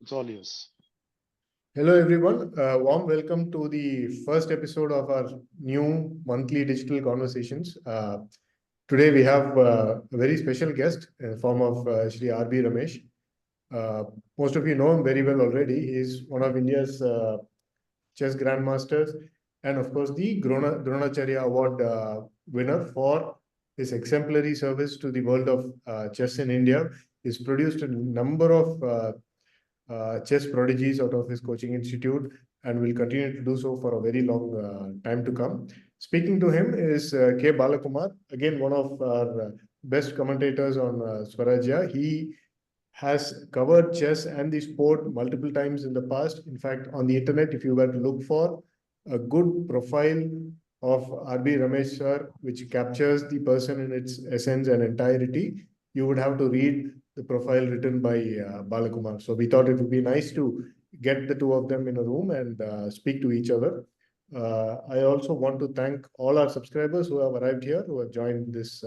It's all yours. Hello, everyone. Warm welcome to the first episode of our new monthly digital conversations. Today, we have a very special guest in the form of Shri R.B. Ramesh. Most of you know him very well already. He is one of India's chess grandmasters and, of course, the Dronacharya Award winner for his exemplary service to the world of chess in India. He's produced a number of chess prodigies out of his coaching institute and will continue to do so for a very long time to come. Speaking to him is K. Balakumar, again, one of our best commentators on Swarajya. He has covered chess and the sport multiple times in the past. In fact, on the internet, if you were to look for a good profile of R.B. Ramesh sir, which captures the person in its essence and entirety, you would have to read the profile written by Balakumar. So we thought it would be nice to get the two of them in a room and speak to each other. I also want to thank all our subscribers who have arrived here, who have joined this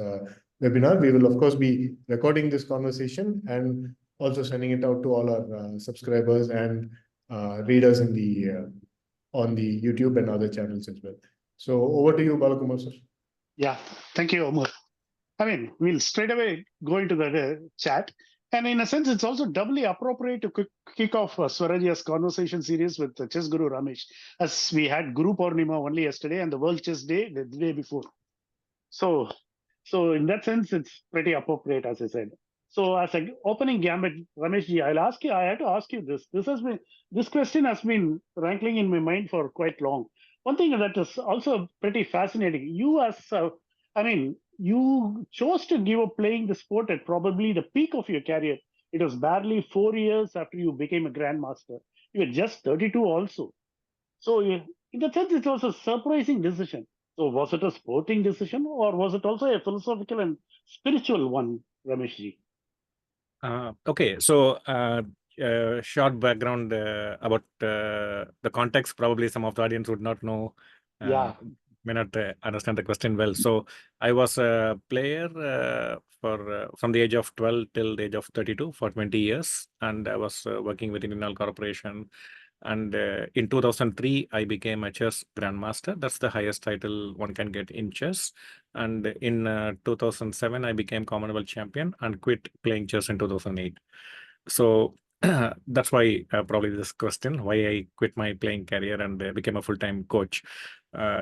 webinar. We will, of course, be recording this conversation and also sending it out to all our subscribers and readers in the on the YouTube and other channels as well. So over to you, Balakumar sir. Yeah, thank you, Omar. We'll straight away go into the chat. And in a sense, it's also doubly appropriate to kick off Swarajya's conversation series with the chess guru Ramesh, as we had Guru Purnima only yesterday and the World Chess Day the day before. So in that sense, it's pretty appropriate, as I said. So as an opening gambit, Rameshji, I had to ask you this. This question has been rankling in my mind for quite long. One thing that is also pretty fascinating, you chose to give up playing the sport at probably the peak of your career. It was barely 4 years after you became a grandmaster. You were just 32 also. So in that sense, it was a surprising decision. So was it a sporting decision or was it also a philosophical and spiritual one, Rameshji? Okay, so short background about the context. Probably some of the audience would not know, may not understand the question well. So I was a player from the age of 12 till the age of 32 for 20 years, and I was working with Indian Oil Corporation. And in 2003, I became a chess grandmaster. That's the highest title one can get in chess. And in 2007, I became Commonwealth champion and quit playing chess in 2008. So that's why probably this question, why I quit my playing career and became a full-time coach.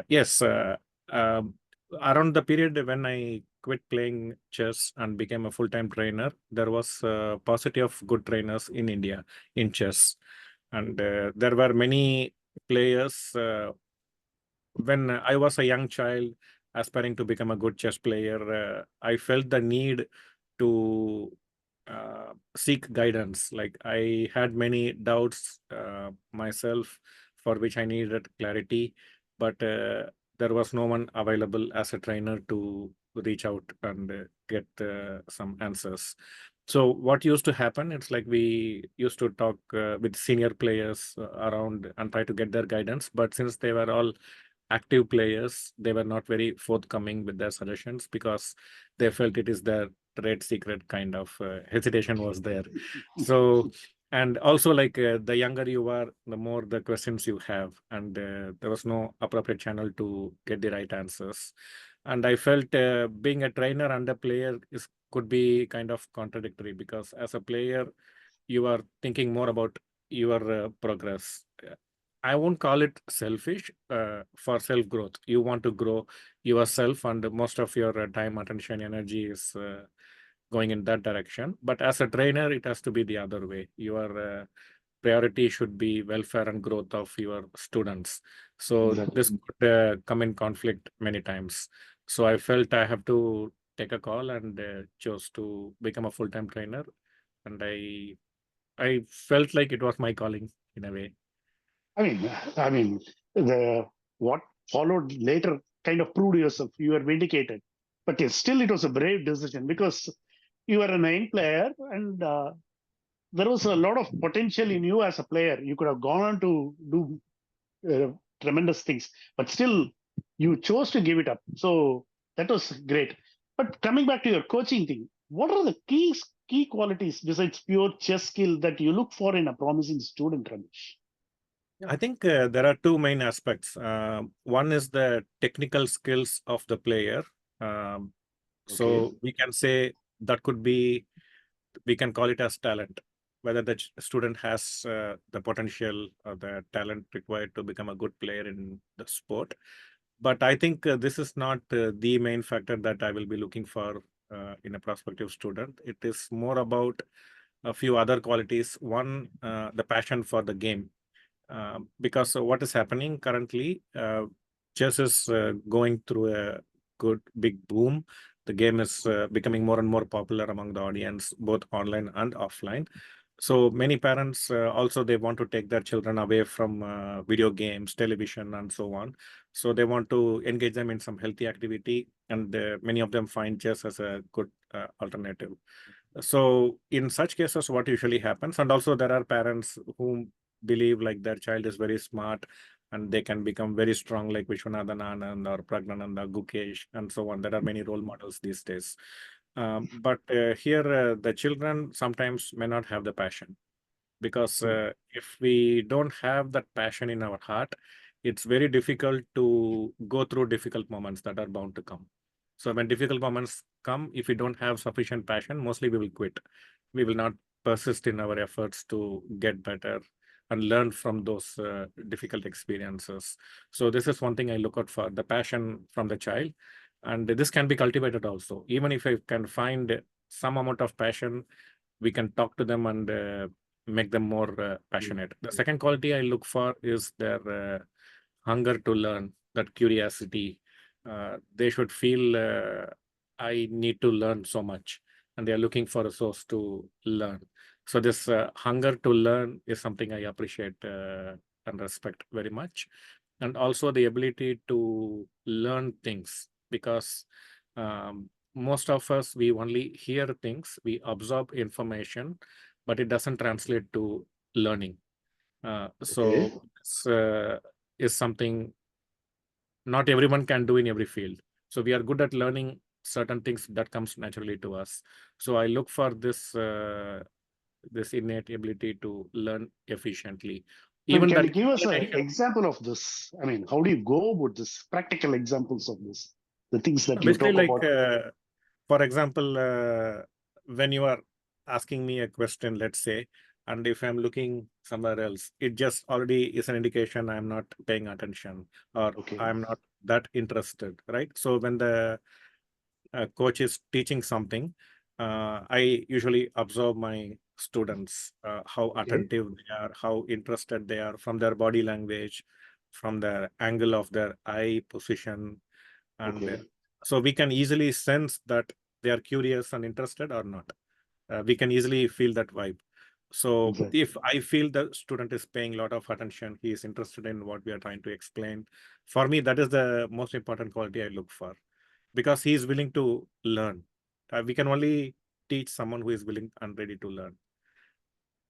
Yes, around the period when I quit playing chess and became a full-time trainer, there was a paucity of good trainers in India in chess. And there were many players. When I was a young child aspiring to become a good chess player, I felt the need to seek guidance. Like I had many doubts myself for which I needed clarity, but there was no one available as a trainer to reach out and get some answers. So what used to happen, it's like we used to talk with senior players around and try to get their guidance. But since they were all active players, they were not very forthcoming with their suggestions because they felt it is their trade secret. Kind of hesitation was there. So, and also like the younger you are, the more the questions you have, and there was no appropriate channel to get the right answers. And I felt being a trainer and a player could be kind of contradictory, because as a player, you are thinking more about your progress. I won't call it selfish. For self-growth, you want to grow yourself, and most of your time, attention, energy is going in that direction. But as a trainer, it has to be the other way. Your priority should be welfare and growth of your students. So this could come in conflict many times. So I felt I have to take a call and chose to become a full-time trainer. And I felt like it was my calling in a way. What followed later kind of proved yourself. You were vindicated, but yes, still it was a brave decision because you were a main player and there was a lot of potential in you as a player. You could have gone on to do tremendous things, but still you chose to give it up. So that was great. But coming back to your coaching thing, what are the key qualities besides pure chess skill that you look for in a promising student, Ramesh? I think there are two main aspects. One is the technical skills of the player. Um, so we can say that could be, we can call it as talent, whether the student has the potential or the talent required to become a good player in the sport. But I think this is not the main factor that I will be looking for in a prospective student. It is more about a few other qualities. One, the passion for the game. Because what is happening currently, chess is going through a good big boom. The game is becoming more and more popular among the audience, both online and offline. So many parents also, they want to take their children away from video games, television, and so on. So they want to engage them in some healthy activity, and many of them find chess as a good alternative. So in such cases, what usually happens, and also there are parents who believe like their child is very smart and they can become very strong, like Vishwanathan Anand or Pragnananda, Gukesh, and so on. There are many role models these days. But here, the children sometimes may not have the passion, because if we don't have that passion in our heart, it's very difficult to go through difficult moments that are bound to come. So when difficult moments come, if we don't have sufficient passion, mostly we will quit. We will not persist in our efforts to get better and learn from those difficult experiences. So this is one thing I look out for, the passion from the child. And this can be cultivated also. Even if I can find some amount of passion, we can talk to them and make them more passionate. The second quality I look for is their hunger to learn, that curiosity. They should feel I need to learn so much, and they are looking for a source to learn. So this hunger to learn is something I appreciate and respect very much. And also the ability to learn things, because most of us, we only hear things, we absorb information, but it doesn't translate to learning. So this is something not everyone can do in every field. So we are good at learning certain things that comes naturally to us. So I look for this this innate ability to learn efficiently. Even Can that you give us an inclination. example of this? I mean, how do you go about this? Practical examples of this, the things that you Basically, talk like, about. for example, when you are asking me a question, let's say, and if I'm looking somewhere else, it just already is an indication I'm not paying attention, or I'm not that interested, right? So when the coach is teaching something, I usually observe my students, how attentive they are, how interested they are, from their body language, from the angle of their eye position. And so we can easily sense that they are curious and interested or not. We can easily feel that vibe. So if I feel the student is paying a lot of attention, he is interested in what we are trying to explain, for me, that is the most important quality I look for, because he is willing to learn. We can only teach someone who is willing and ready to learn.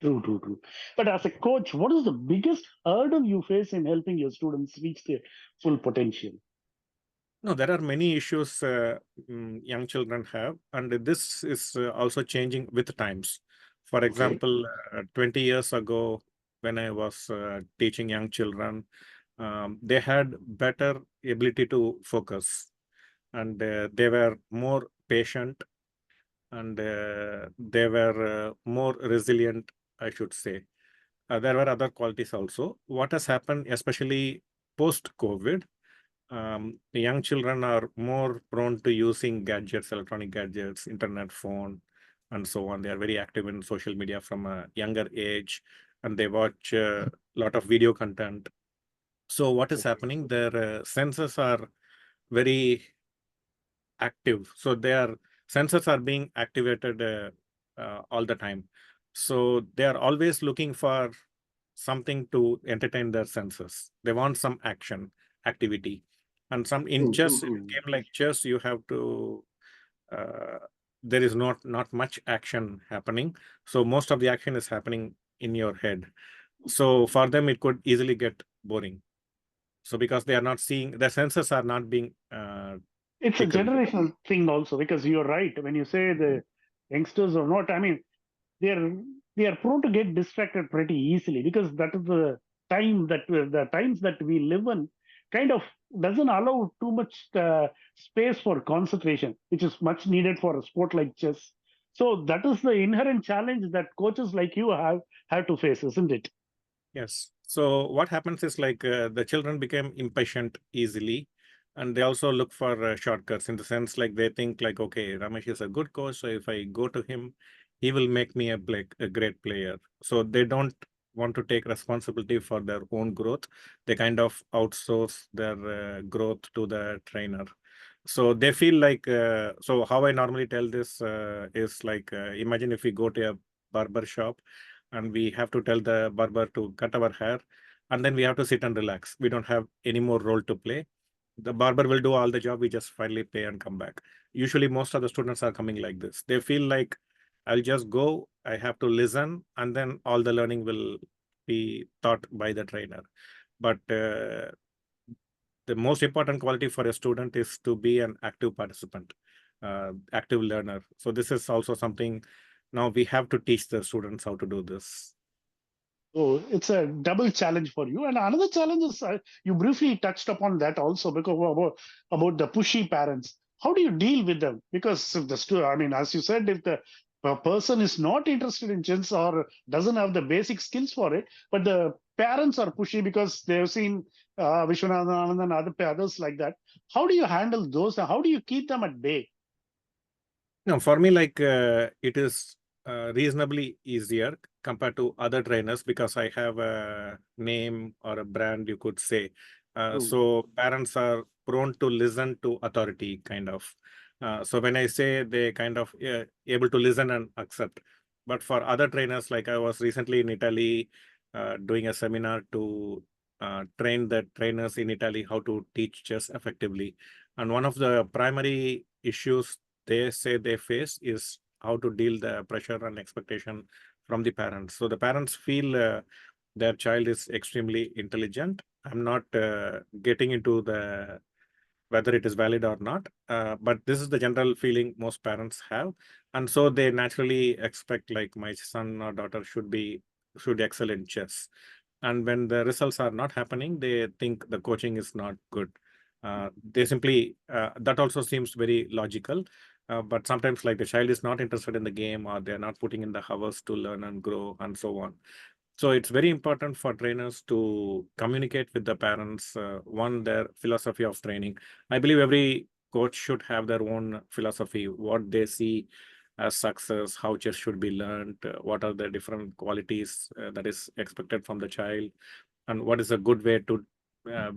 True. But as a coach, what is the biggest hurdle you face in helping your students reach their full potential? No, there are many issues young children have, and this is also changing with times. For example, 20 years ago, when I was teaching young children, they had better ability to focus, and they were more patient, and they were more resilient, I should say. There were other qualities also. What has happened, especially post-COVID, the young children are more prone to using gadgets, electronic gadgets, internet, phone, and so on. They are very active in social media from a younger age, and they watch a lot of video content. So what is happening? Their senses are very active. So their sensors are being activated all the time. So they are always looking for something to entertain their senses. They want some action, activity. And some in chess, in a game like chess, you have to, there is not much action happening. So most of the action is happening in your head. So for them, it could easily get boring. So because they are not seeing, their senses are not being It's a tickled. generational thing also, because you're right. When you say youngsters or not, I mean, they are prone to get distracted pretty easily, because that is the times that we live in kind of doesn't allow too much space for concentration, which is much needed for a sport like chess. So that is the inherent challenge that coaches like you have to face, isn't it? Yes. So what happens is like the children become impatient easily, and they also look for shortcuts in the sense like they think like, okay, Ramesh is a good coach, so if I go to him, he will make me a great player. So they don't want to take responsibility for their own growth. They kind of outsource their growth to the trainer. So they feel like, so how I normally tell this is like, imagine if we go to a barber shop and we have to tell the barber to cut our hair, and then we have to sit and relax. We don't have any more role to play. The barber will do all the job. We just finally pay and come back. Usually, most of the students are coming like this. They feel like I'll just go, I have to listen, and then all the learning will be taught by the trainer. But the most important quality for a student is to be an active participant, active learner. So this is also something now we have to teach the students how to do this. So it's a double challenge for you. And another challenge is, you briefly touched upon that also, because about the pushy parents. How do you deal with them? Because if I mean, as you said, if the person is not interested in chess or doesn't have the basic skills for it, but the parents are pushy because they've seen Vishwanathan Anand and others like that. How do you handle those? How do you keep them at bay? No, for me, like it is reasonably easier compared to other trainers because I have a name or a brand, you could say. True. So parents are prone to listen to authority, kind of. So when I say they kind of able to listen and accept. But for other trainers, like I was recently in Italy doing a seminar to train the trainers in Italy how to teach chess effectively. And one of the primary issues they say they face is how to deal the pressure and expectation from the parents. So the parents feel their child is extremely intelligent. I'm not getting into the whether it is valid or not, but this is the general feeling most parents have, and so they naturally expect like my son or daughter should excel in chess. And when the results are not happening, they think the coaching is not good. They simply that also seems very logical, but sometimes like the child is not interested in the game or they're not putting in the hours to learn and grow and so on. So it's very important for trainers to communicate with the parents, one, their philosophy of training. I believe every coach should have their own philosophy, what they see as success, how chess should be learned, what are the different qualities that is expected from the child, and what is a good way to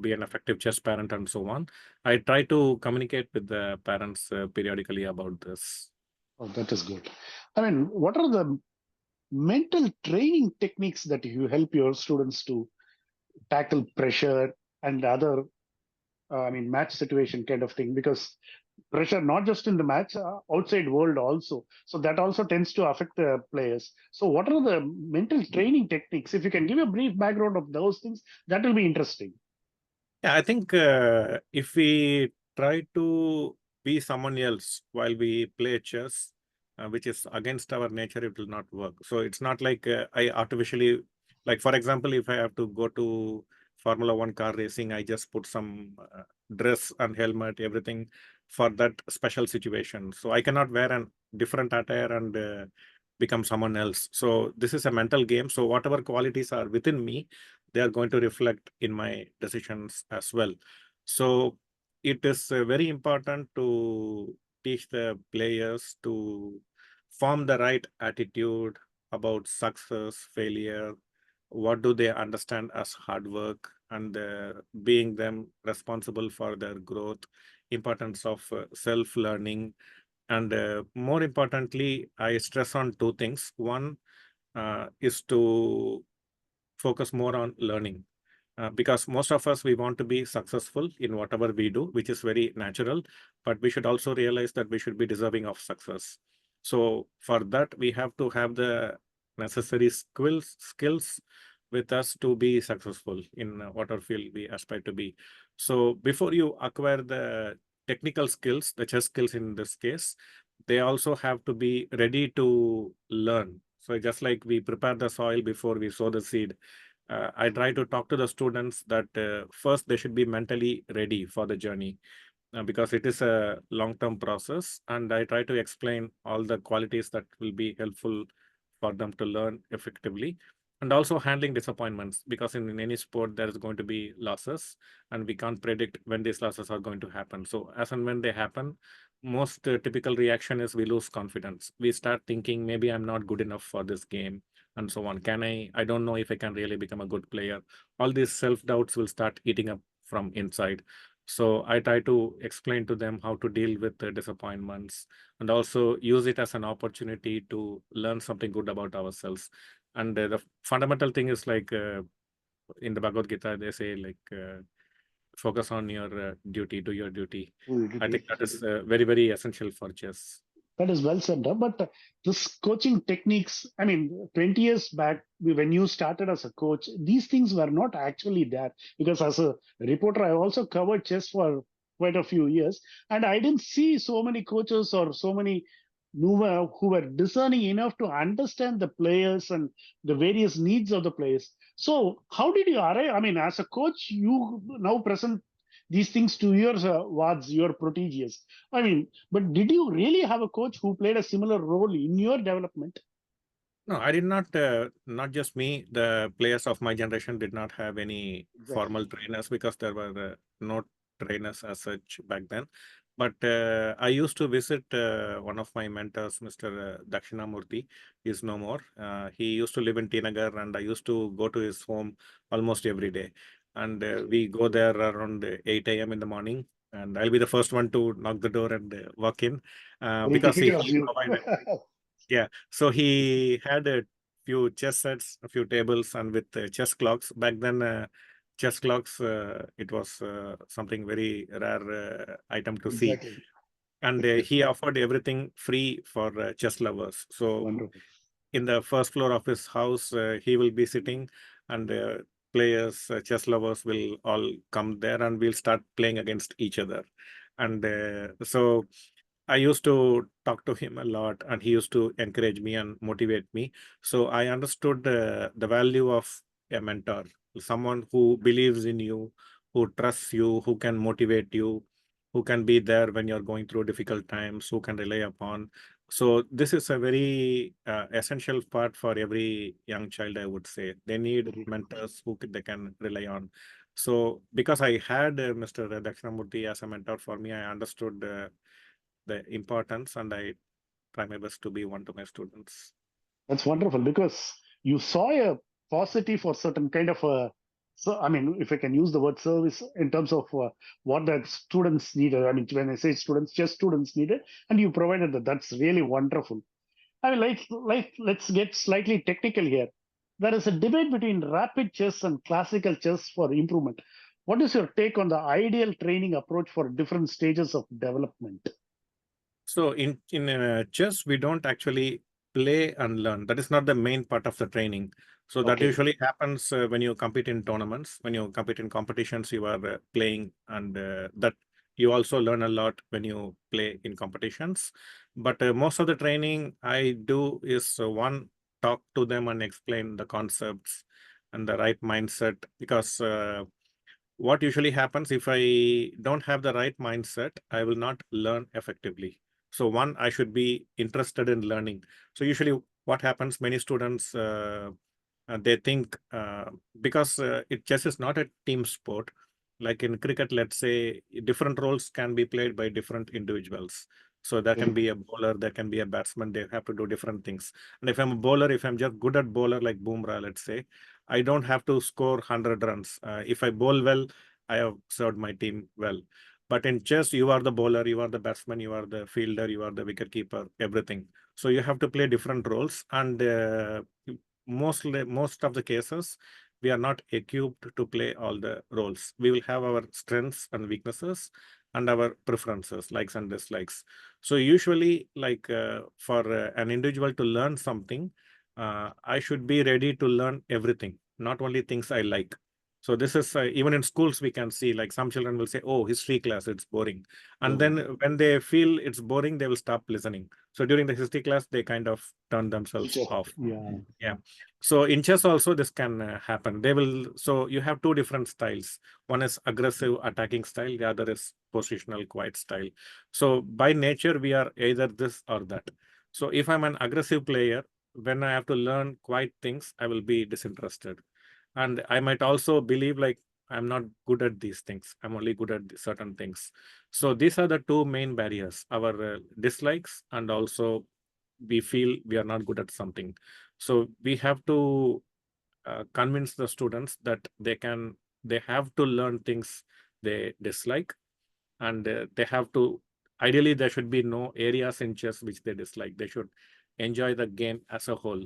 be an effective chess parent and so on. I try to communicate with the parents periodically about this. Oh, that is good. I mean, what are the mental training techniques that you help your students to tackle pressure and other, I mean, match situation kind of thing? Because pressure not just in the match, outside world also, so that also tends to affect the players. So what are the mental training techniques? If you can give a brief background of those things, that will be interesting. Yeah, I think if we try to be someone else while we play chess, which is against our nature, it will not work. So it's not like I artificially, like for example, if I have to go to Formula One car racing, I just put some dress and helmet, everything for that special situation. So I cannot wear a different attire and become someone else. So this is a mental game. So whatever qualities are within me, they are going to reflect in my decisions as well. So it is very important to teach the players to form the right attitude about success, failure, what do they understand as hard work, and being them responsible for their growth, importance of self-learning. And more importantly, I stress on two things. One is to focus more on learning. Because most of us, we want to be successful in whatever we do, which is very natural, but we should also realize that we should be deserving of success. So for that, we have to have the necessary skills with us to be successful in whatever field we aspire to be. So before you acquire the technical skills, the chess skills in this case, they also have to be ready to learn. So just like we prepare the soil before we sow the seed, I try to talk to the students that first they should be mentally ready for the journey, because it is a long-term process, and I try to explain all the qualities that will be helpful for them to learn effectively, and also handling disappointments, because in any sport there is going to be losses, and we can't predict when these losses are going to happen. So as and when they happen, most typical reaction is we lose confidence. We start thinking maybe I'm not good enough for this game, and so on. I don't know if I can really become a good player. All these self-doubts will start eating up from inside. So I try to explain to them how to deal with the disappointments, and also use it as an opportunity to learn something good about ourselves. And the fundamental thing is like in the Bhagavad Gita, they say like focus on your duty, do your duty. I think that is very, very essential for chess. That is well said. But this coaching techniques, I mean, 20 years back, when you started as a coach, these things were not actually there. Because as a reporter, I also covered chess for quite a few years. And I didn't see so many coaches or so many who were discerning enough to understand the players and the various needs of the players. So, how did you arrive? I mean, as a coach, you now present these things to your wards, your proteges. I mean, but did you really have a coach who played a similar role in your development? No, I did not, not just me, the players of my generation did not have any formal trainers, because there were no trainers as such back then. But I used to visit one of my mentors, Mr. Dakshinamurthy. He is no more. He used to live in Tinagar, and I used to go to his home almost every day. And we go there around 8 a.m. in the morning, and I'll be the first one to knock the door and walk in, Very because typical of he you. provided. Yeah, so he had a few chess sets, a few tables, and with chess clocks. Back then, chess clocks, it was something very rare item to see. Exactly. And he offered everything free for chess lovers. So Wonderful. in the first floor of his house, he will be sitting, and players, chess lovers will all come there, and we'll start playing against each other. And so I used to talk to him a lot, and he used to encourage me and motivate me. So I understood the value of a mentor, someone who believes in you, who trusts you, who can motivate you, who can be there when you're going through difficult times, who can rely upon. So this is a very essential part for every young child, I would say. They need mentors who they can rely on. So because I had Mr. Dakshinamurthy as a mentor for me, I understood the importance, and I try my best to be one to my students. That's wonderful because you saw a positive for certain kind of a. So, I mean, if I can use the word service in terms of what the students needed. I mean, when I say students, just students needed, and you provided that. That's really wonderful. I mean, let's get slightly technical here. There is a debate between rapid chess and classical chess for improvement. What is your take on the ideal training approach for different stages of development? So in chess, we don't actually play and learn. That is not the main part of the training. So that Okay. usually happens when you compete in tournaments. When you compete in competitions, you are playing, and that you also learn a lot when you play in competitions. But most of the training I do is one, talk to them and explain the concepts and the right mindset, because what usually happens, if I don't have the right mindset, I will not learn effectively. So one, I should be interested in learning. So usually what happens, many students, they think because chess is not a team sport. Like in cricket, let's say different roles can be played by different individuals. So there can be a bowler, there can be a batsman, they have to do different things. And if I'm a bowler, if I'm just good at bowler like Bumrah, let's say, I don't have to score 100 runs. If I bowl well, I have served my team well. But in chess, you are the bowler, you are the batsman, you are the fielder, you are the wicketkeeper, everything. So you have to play different roles, and most of the cases, we are not equipped to play all the roles. We will have our strengths and weaknesses and our preferences, likes and dislikes. So usually, like for an individual to learn something, I should be ready to learn everything, not only things I like. So this is even in schools we can see, like some children will say, "Oh, history class, it's boring," and then when they feel it's boring, they will stop listening. So during the history class, they kind of turn themselves off. Yeah. So in chess also this can happen. They will. So you have two different styles. One is aggressive attacking style. The other is positional quiet style. So by nature we are either this or that. So if I'm an aggressive player, when I have to learn quiet things, I will be disinterested. And I might also believe like I'm not good at these things. I'm only good at certain things. So these are the two main barriers, our dislikes, and also we feel we are not good at something. So we have to convince the students that they have to learn things they dislike, and they have to, ideally there should be no areas in chess which they dislike. They should enjoy the game as a whole.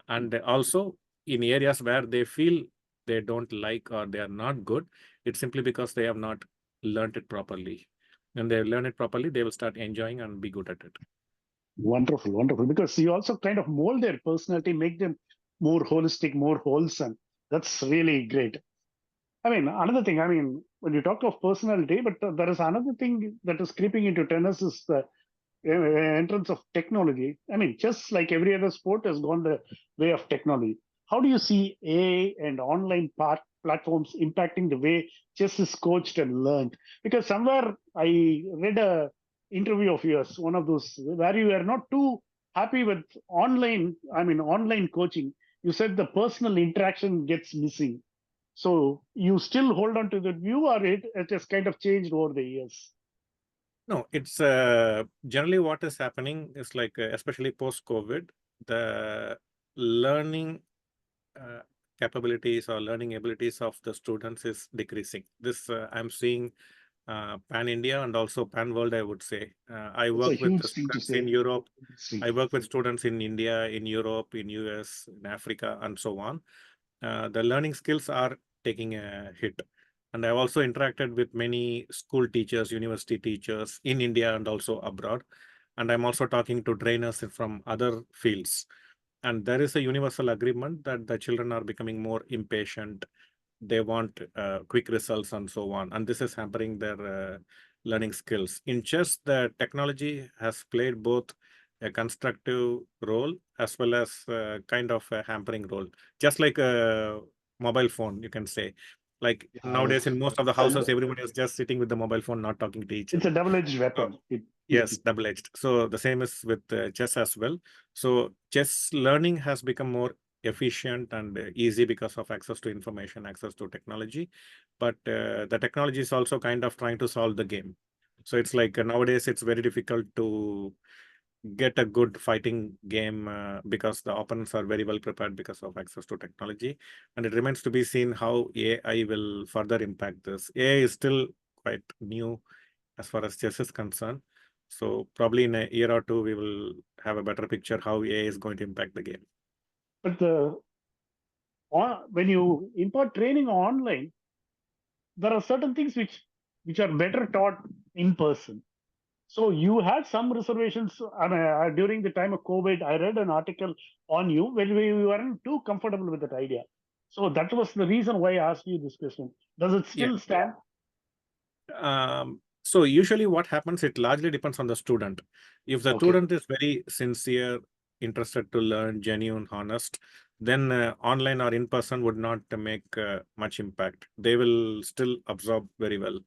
And also in areas where they feel they don't like or they are not good, it's simply because they have not learned it properly. When they learn it properly, they will start enjoying and be good at it. Wonderful, wonderful. Because you also kind of mold their personality, make them more holistic, more wholesome. That's really great. I mean, another thing, I mean, when you talk of personality, but there is another thing that is creeping into tennis is the entrance of technology. I mean, just like every other sport has gone the way of technology. How do you see AI and online platforms impacting the way chess is coached and learned? Because somewhere I read a interview of yours, one of those where you are not too happy with online coaching. You said the personal interaction gets missing. So you still hold on to that view, or it has kind of changed over the years? No, it's generally what is happening is like, especially post-COVID, the learning capabilities or learning abilities of the students is decreasing. This I'm seeing pan-India and also pan-world, I would say. I It's a work with huge thing to students say. in Europe. I work with students in India, in Europe, in US, in Africa, and so on. The learning skills are taking a hit. And I've also interacted with many school teachers, university teachers in India and also abroad. And I'm also talking to trainers from other fields. And there is a universal agreement that the children are becoming more impatient. They want quick results and so on. And this is hampering their learning skills. In chess, the technology has played both a constructive role as well as kind of a hampering role, just like a mobile phone, you can say. Like nowadays, in most of the houses, everybody is just sitting with the mobile phone, not talking to each other. It's a double-edged weapon. Yes, double-edged. So the same is with chess as well. So chess learning has become more efficient and easy because of access to information, access to technology. But the technology is also kind of trying to solve the game. So it's like nowadays it's very difficult to get a good fighting game because the opponents are very well prepared because of access to technology. And it remains to be seen how AI will further impact this. AI is still quite new as far as chess is concerned. So probably in a year or two, we will have a better picture how AI is going to impact the game. But when you impart training online, there are certain things which are better taught in person. So you had some reservations. I mean, during the time of COVID, I read an article on you when we weren't too comfortable with that idea. So that was the reason why I asked you this question. Does it still stand? So usually what happens, it largely depends on the student. If the student is very sincere, interested to learn, genuine, honest, then online or in person would not make much impact. They will still absorb very well.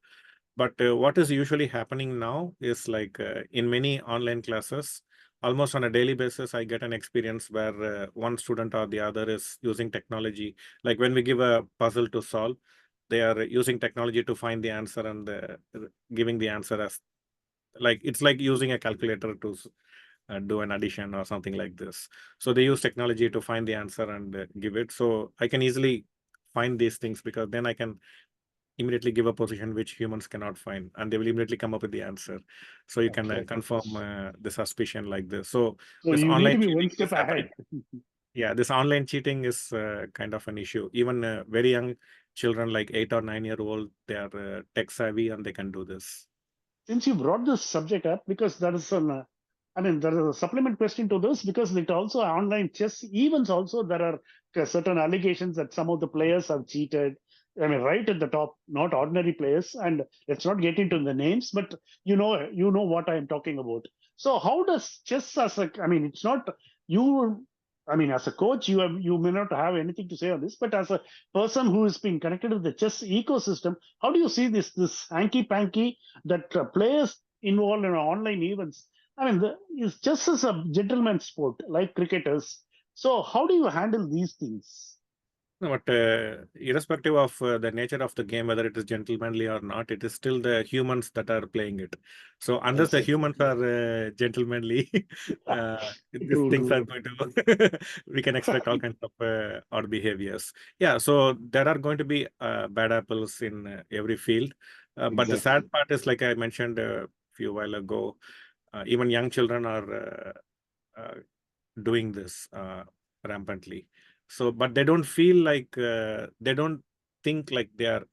But what is usually happening now is like in many online classes, almost on a daily basis, I get an experience where one student or the other is using technology. Like when we give a puzzle to solve, they are using technology to find the answer and giving the answer as like it's like using a calculator to do an addition or something like this. So they use technology to find the answer and give it. So I can easily find these things because then I can immediately give a position which humans cannot find, and they will immediately come up with the answer. So you can confirm the suspicion like this. So this you need online to be cheating one step is happening. ahead. Yeah, this online cheating is kind of an issue. Even very young children, like 8 or 9-year-old, they are tech savvy and they can do this. Since you brought this subject up, because there is there is a supplement question to this, because it also online chess events also there are certain allegations that some of the players have cheated. I mean, right at the top, not ordinary players. And let's not get into the names, but you know what I am talking about. So how does chess as a, I mean, it's not you. I mean, as a coach, you may not have anything to say on this, but as a person who is being connected with the chess ecosystem, how do you see this hanky panky that players involved in online events? I mean, is chess is a gentleman's sport like cricketers. So how do you handle these things? No, but irrespective of the nature of the game, whether it is gentlemanly or not, it is still the humans that are playing it. So unless the Exactly. humans are gentlemanly, these True, things true. are going to, we can expect all kinds of odd behaviors. Yeah, so there are going to be bad apples in every field. But the Exactly. sad part is, like I mentioned a few while ago, even young children are doing this rampantly. So, but they don't feel like they don't think like they are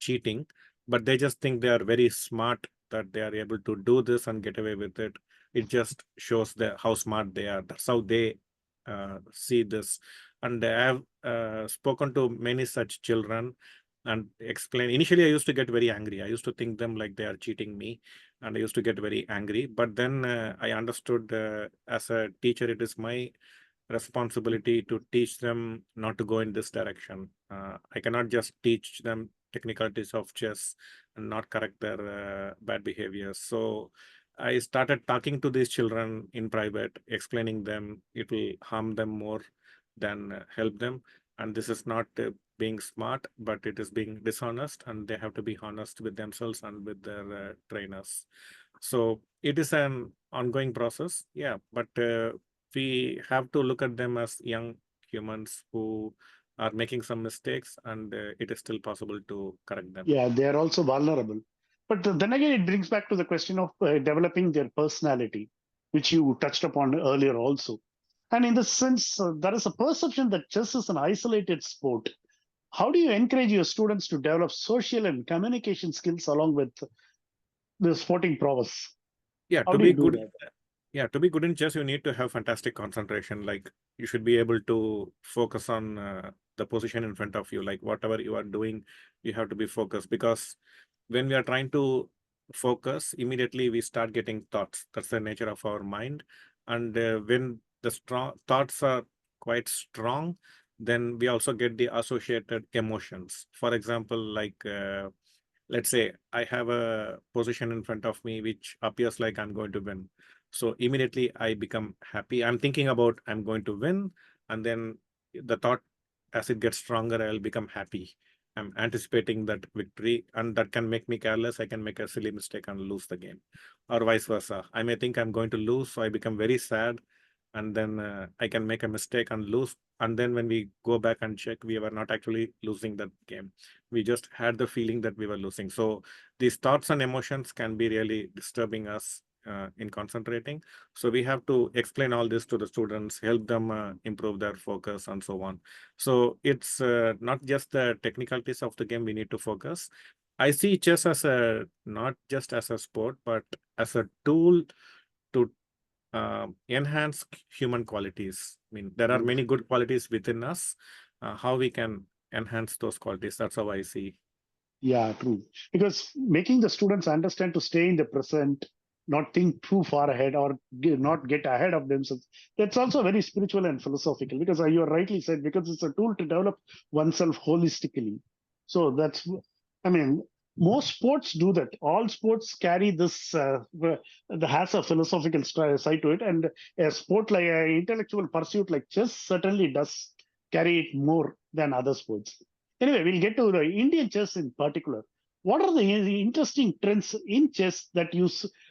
cheating, but they just think they are very smart that they are able to do this and get away with it. It just shows how smart they are. That's how they see this. And I have spoken to many such children and explain. Initially, I used to get very angry. I used to think them like they are cheating me, and I used to get very angry. But then I understood as a teacher, it is my responsibility to teach them not to go in this direction. I cannot just teach them technicalities of chess and not correct their bad behaviors. So I started talking to these children in private, explaining them it will harm them more than help them. And this is not being smart, but it is being dishonest, and they have to be honest with themselves and with their trainers. So it is an ongoing process, yeah, but we have to look at them as young humans who are making some mistakes, and it is still possible to correct them. Yeah, they are also vulnerable. But then again, it brings back to the question of developing their personality, which you touched upon earlier also. And in the sense, there is a perception that chess is an isolated sport. How do you encourage your students to develop social and communication skills along with the sporting prowess? Yeah, How to do you be do good, that? yeah, to be good in chess, you need to have fantastic concentration. Like you should be able to focus on the position in front of you. Like whatever you are doing, you have to be focused, because when we are trying to focus, immediately we start getting thoughts. That's the nature of our mind. And when the strong thoughts are quite strong, then we also get the associated emotions. For example, like let's say I have a position in front of me which appears like I'm going to win. So immediately I become happy. I'm thinking about I'm going to win, and then the thought, as it gets stronger, I'll become happy. I'm anticipating that victory, and that can make me careless. I can make a silly mistake and lose the game, or vice versa. I may think I'm going to lose, so I become very sad, and then I can make a mistake and lose. And then when we go back and check, we were not actually losing that game. We just had the feeling that we were losing. So these thoughts and emotions can be really disturbing us in concentrating. So we have to explain all this to the students, help them improve their focus and so on. So it's not just the technicalities of the game we need to focus. I see chess as not just as a sport, but as a tool to enhance human qualities. I mean, there are many good qualities within us. How we can enhance those qualities, that's how I see. Yeah, true. Because making the students understand to stay in the present, not think too far ahead or not get ahead of themselves. That's also very spiritual and philosophical because you rightly said, because it's a tool to develop oneself holistically. So that's, I mean, most sports do that. All sports carry this, has a philosophical side to it. And a sport like an intellectual pursuit like chess certainly does carry it more than other sports. Anyway, we'll get to the Indian chess in particular. What are the interesting trends in chess that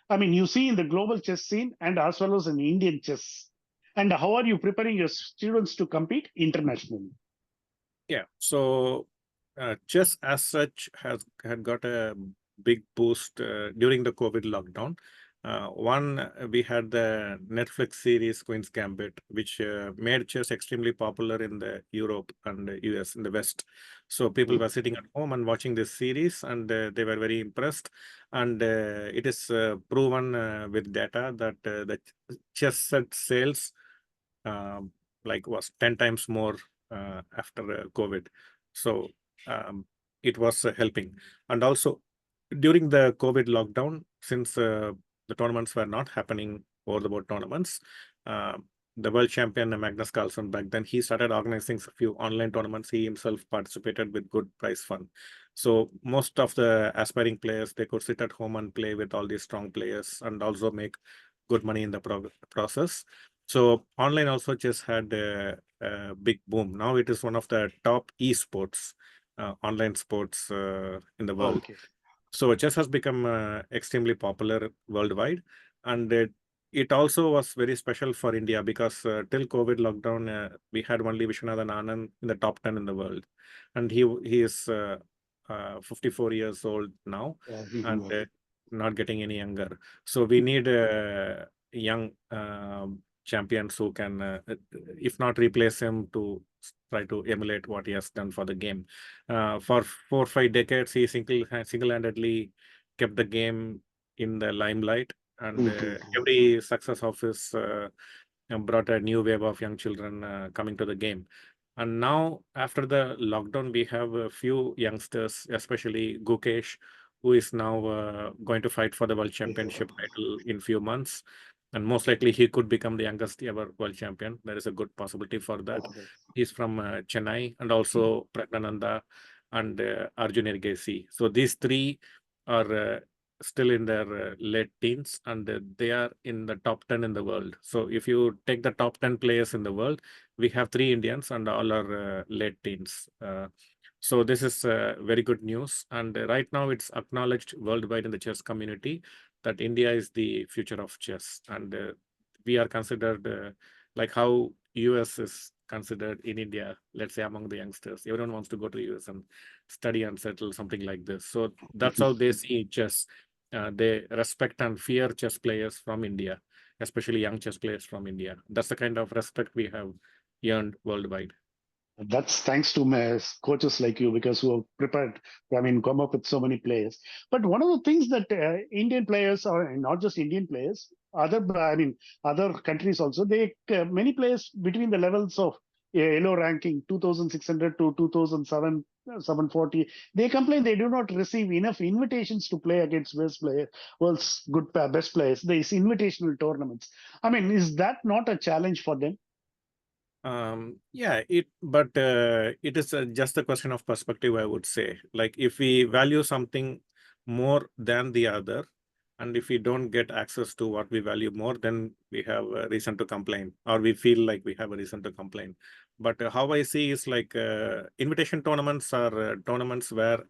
I mean, you see in the global chess scene and as well as in Indian chess? And how are you preparing your students to compete internationally? Yeah, so chess as such had got a big boost during the COVID lockdown. We had the Netflix series Queen's Gambit, which made chess extremely popular in the Europe and the US in the West. So people were sitting at home and watching this series, and they were very impressed. And it is proven with data that the chess set sales um, like was 10 times more after COVID. So it was helping. And also during the COVID lockdown, since the tournaments were not happening over the board tournaments, the world champion Magnus Carlsen back then, he started organizing a few online tournaments. He himself participated with good prize fund. So most of the aspiring players, they could sit at home and play with all these strong players and also make good money in the process. So online also chess had a big boom. Now it is one of the top esports, online sports in the world. Okay. So chess has become extremely popular worldwide, and it also was very special for India because till COVID lockdown, we had only Vishwanathan Anand in the top 10 in the world, and he is 54 years old now, and not getting any younger. So we need young champions who can, if not replace him, to try to emulate what he has done for the game. For 4 or 5 decades, he single-handedly kept the game in the limelight, and every success of his brought a new wave of young children coming to the game. And now, after the lockdown, we have a few youngsters, especially Gukesh, who is now going to fight for the world championship title in few months. And most likely he could become the youngest ever world champion. There is a good possibility for that. He's from Chennai, and also Pragnananda and Arjun Ergesi. So these three are still in their late teens, and they are in the top 10 in the world. So if you take the top 10 players in the world, we have 3 Indians and all are late teens. So this is very good news. And right now it's acknowledged worldwide in the chess community that India is the future of chess. And we are considered like how US is considered in India, let's say among the youngsters. Everyone wants to go to the US and study and settle, something like this. So that's how they see chess. They respect and fear chess players from India, especially young chess players from India. That's the kind of respect we have earned worldwide. That's thanks to my coaches like you, because who have prepared, come up with so many players. But one of the things that Indian players, or not just Indian players, other countries also, they many players between the levels of yellow ranking 2,600 to 2,007, 740, they complain they do not receive enough invitations to play against world's best players. These invitational tournaments. Is that not a challenge for them? Yeah, but it is just a question of perspective, I would say. Like if we value something more than the other, and if we don't get access to what we value more, then we have a reason to complain, or we feel like we have a reason to complain. But how I see is like invitation tournaments are tournaments where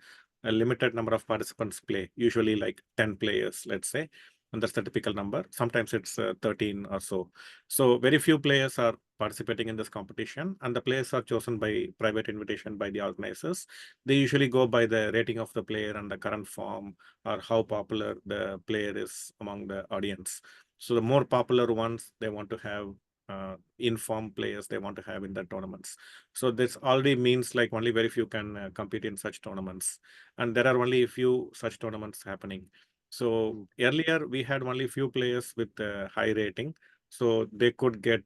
a limited number of participants play, usually like 10 players, let's say. And that's the typical number. Sometimes it's 13 or so. So very few players are participating in this competition, and the players are chosen by private invitation by the organizers. They usually go by the rating of the player and the current form, or how popular the player is among the audience. So the more popular ones, they want to have informed players they want to have in the tournaments. So this already means like only very few can compete in such tournaments, and there are only a few such tournaments happening. So earlier we had only few players with high rating, so they could get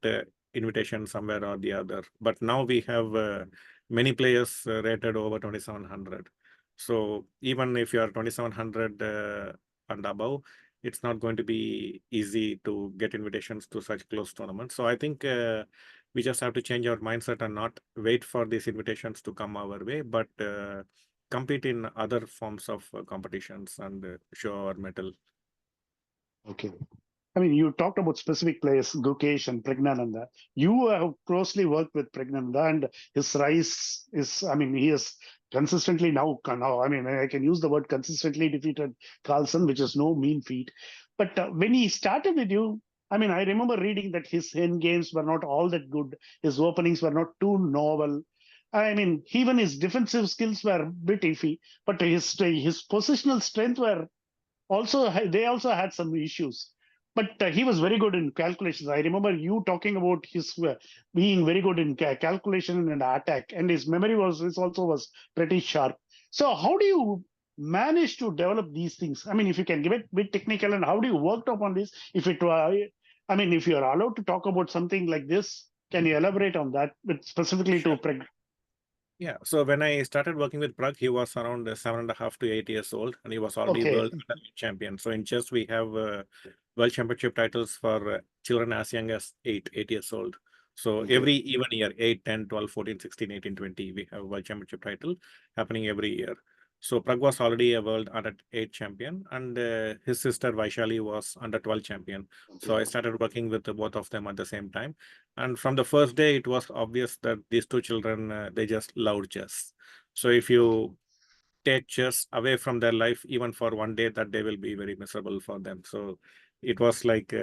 invitation somewhere or the other. But now we have many players rated over 2,700. So even if you are 2,700 and above, it's not going to be easy to get invitations to such close tournaments. So I think we just have to change our mindset and not wait for these invitations to come our way, but compete in other forms of competitions and show our mettle. Okay. You talked about specific players, Gukesh and Pragnananda. You have closely worked with Pragnananda, and his rise is, he is consistently now, I can use the word consistently defeated Carlsen, which is no mean feat. But when he started with you, I remember reading that his end games were not all that good. His openings were not too novel. Even his defensive skills were a bit iffy, but his positional strength were they also had some issues, but he was very good in calculations. I remember you talking about his being very good in calculation and attack, and his memory was pretty sharp. So how do you manage to develop these things? If you can give it a bit technical, and how do you work upon this? If you are allowed to talk about something like this, can you elaborate on that, specifically Sure. to Yeah, so when I started working with Prag, he was around 7.5 to 8 years old, and he was already Okay. world champion. So in chess, we have world championship titles for children as young as 8 years old. So Okay. every even year, 8, 10, 12, 14, 16, 18, 20, we have world championship title happening every year. So Prag was already a world under 8 champion, and his sister Vaishali was under 12 champion. So I started working with both of them at the same time. And from the first day, it was obvious that these two children, they just loved chess. So if you take chess away from their life, even for one day, that day will be very miserable for them. So it was like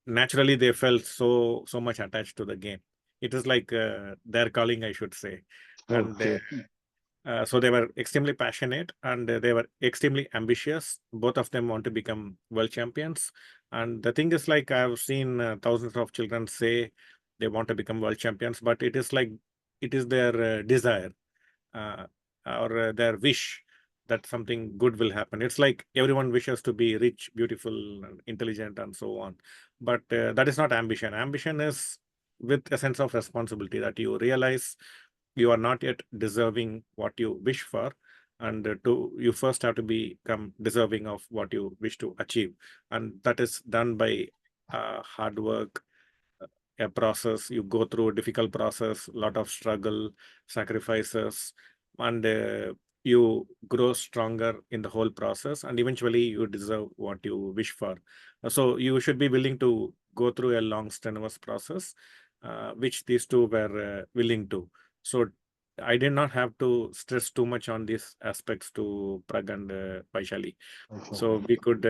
naturally they felt so much attached to the game. It is like their calling, I should say. And Okay. so they were extremely passionate, and they were extremely ambitious. Both of them want to become world champions. And the thing is, like, I've seen thousands of children say they want to become world champions, but it is like it is their desire, uh, or their wish that something good will happen. It's like everyone wishes to be rich, beautiful, and intelligent, and so on. But that is not ambition. Ambition is with a sense of responsibility that you realize you are not yet deserving what you wish for, and you first have to become deserving of what you wish to achieve, and that is done by hard work, a process. You go through a difficult process, lot of struggle, sacrifices, and you grow stronger in the whole process, and eventually you deserve what you wish for. So you should be willing to go through a long strenuous process, which these two were willing to. So I did not have to stress too much on these aspects to Prag and Vaishali. So we could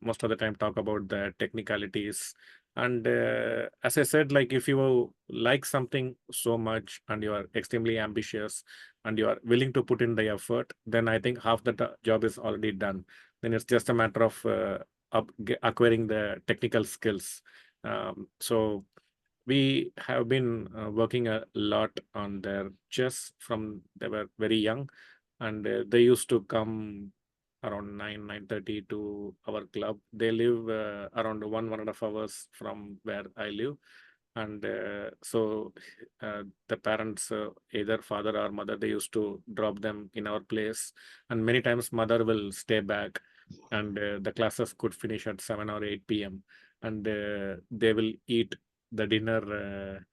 most of the time talk about the technicalities. And as I said, like, if you like something so much and you are extremely ambitious and you are willing to put in the effort, then I think half the job is already done. Then it's just a matter of acquiring the technical skills. So we have been working a lot on their chess from they were very young, and they used to come around 9:30 to our club. They live around 1.5 hours from where I live. And so the parents, either father or mother, they used to drop them in our place. And many times mother will stay back, and the classes could finish at 7 or 8 p.m. And they will eat the dinner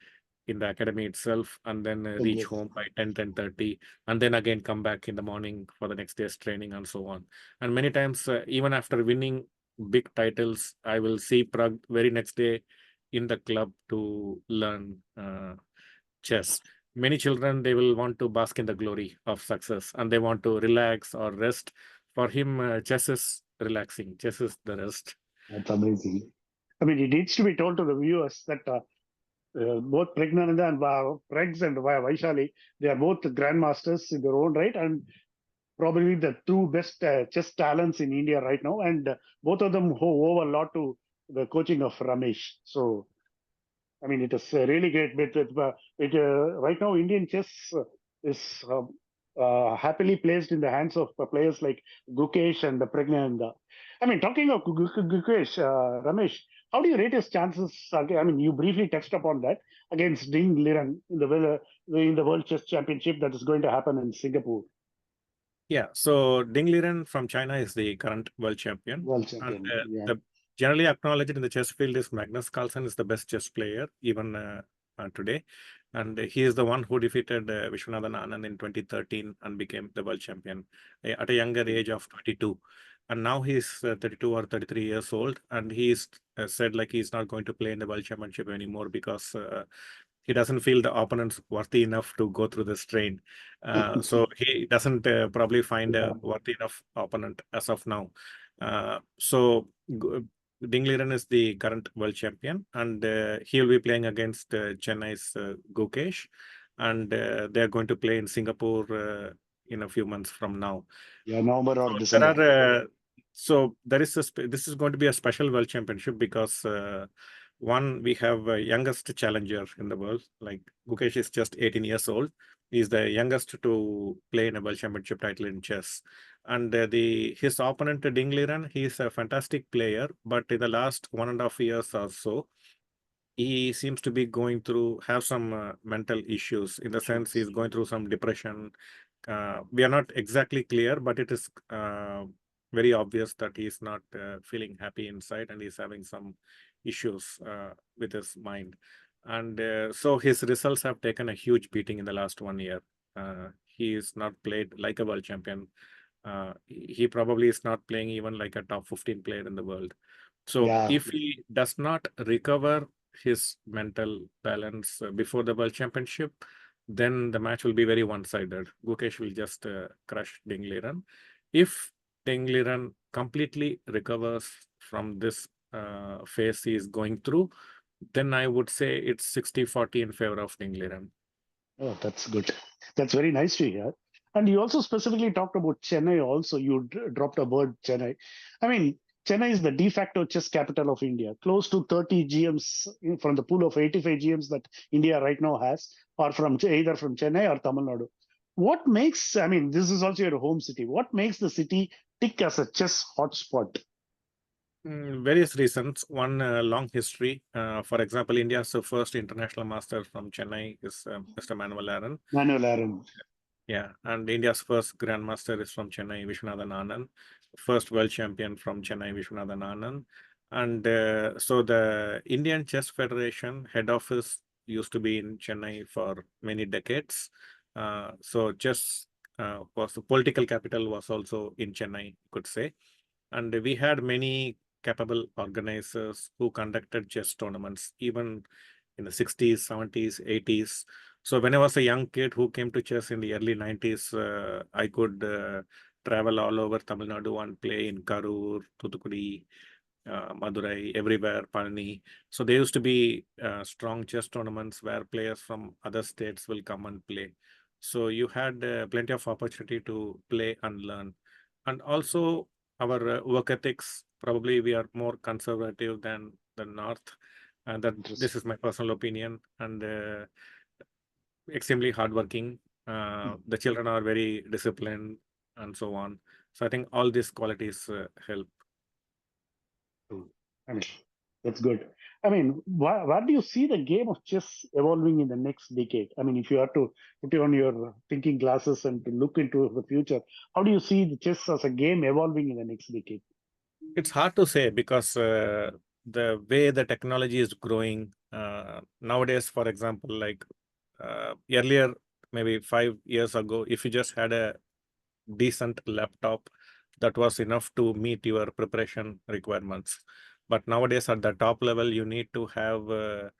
in the academy itself, and then reach home by 10:30, and then again come back in the morning for the next day's training, and so on. And many times, even after winning big titles, I will see Prag very next day in the club to learn chess. Many children, they will want to bask in the glory of success, and they want to relax or rest. For him, chess is relaxing. Chess is the rest. That's amazing. I mean, it needs to be told to the viewers that both Pregnananda and Pregs and Vaishali, they are both grandmasters in their own right, and probably the two best chess talents in India right now. And both of them owe a lot to the coaching of Ramesh. So, I mean, it is a really great bit. Right now, Indian chess is happily placed in the hands of players like Gukesh and Pregnananda. I mean, talking of Gukesh, Ramesh, how do you rate his chances? I mean, you briefly touched upon that against Ding Liren in the World Chess Championship that is going to happen in Singapore. Yeah, so Ding Liren from China is the current world champion. World And champion, yeah. the generally acknowledged in the chess field is Magnus Carlsen is the best chess player even today. And he is the one who defeated Vishwanathan Anand in 2013 and became the world champion at a younger age of 22. And now he's 32 or 33 years old, and he's said like he's not going to play in the world championship anymore because he doesn't feel the opponents worthy enough to go through the strain. So he doesn't probably find a worthy enough opponent as of now. So Ding Liren is the current world champion, and he'll be playing against Chennai's Gukesh, and they're going to play in Singapore in a few months from now. Yeah, November or So December. there is this is going to be a special world championship because one, we have a youngest challenger in the world. Like Gukesh is just 18 years old. He's the youngest to play in a world championship title in chess. And his opponent Ding Liren, he's a fantastic player, but in the last 1.5 years or so, he seems to be have some mental issues, in the sense he's going through some depression. We are not exactly clear, but it is very obvious that he's not feeling happy inside, and he's having some issues with his mind. And so his results have taken a huge beating in the last 1 year. He is not played like a world champion. He probably is not playing even like a top 15 player in the world. So Yeah. if he does not recover his mental balance before the world championship, then the match will be very one-sided. Gukesh will just crush Ding Liren. If Ding Liren completely recovers from this phase he is going through, then I would say it's 60-40 in favor of Ding Liren. Oh, that's good. That's very nice to hear. And you also specifically talked about Chennai also. You dropped a word, Chennai. I mean, Chennai is the de facto chess capital of India. Close to 30 GMs from the pool of 85 GMs that India right now has are from either from Chennai or Tamil Nadu. What makes, I mean, this is also your home city. What makes the city tick as a chess hotspot? Various reasons. One, long history. For example, India's first international master from Chennai is Mr. Manuel Aaron. Manuel Aaron. Yeah, and India's first Grandmaster is from Chennai, Vishwanathan Anand. First world champion from Chennai, Vishwanathan Anand. And so the Indian Chess Federation head office used to be in Chennai for many decades. So chess was the political capital, was also in Chennai, you could say. And we had many capable organizers who conducted chess tournaments, even in the 60s, 70s, 80s. So when I was a young kid who came to chess in the early 90s, I could travel all over Tamil Nadu and play in Karur, Thuthukudi, Madurai, everywhere, Palani. So there used to be strong chess tournaments where players from other states will come and play. So you had plenty of opportunity to play and learn. And also our work ethics, probably we are more conservative than the North. And that this is my personal opinion, and extremely hardworking. The children are very disciplined and so on. So I think all these qualities help. I mean, that's good. I mean, where do you see the game of chess evolving in the next decade? I mean, if you have to put on your thinking glasses and to look into the future, how do you see the chess as a game evolving in the next decade? It's hard to say, because the way the technology is growing nowadays, for example, like earlier, maybe 5 years ago, if you just had a decent laptop, that was enough to meet your preparation requirements. But nowadays, at the top level, you need to have a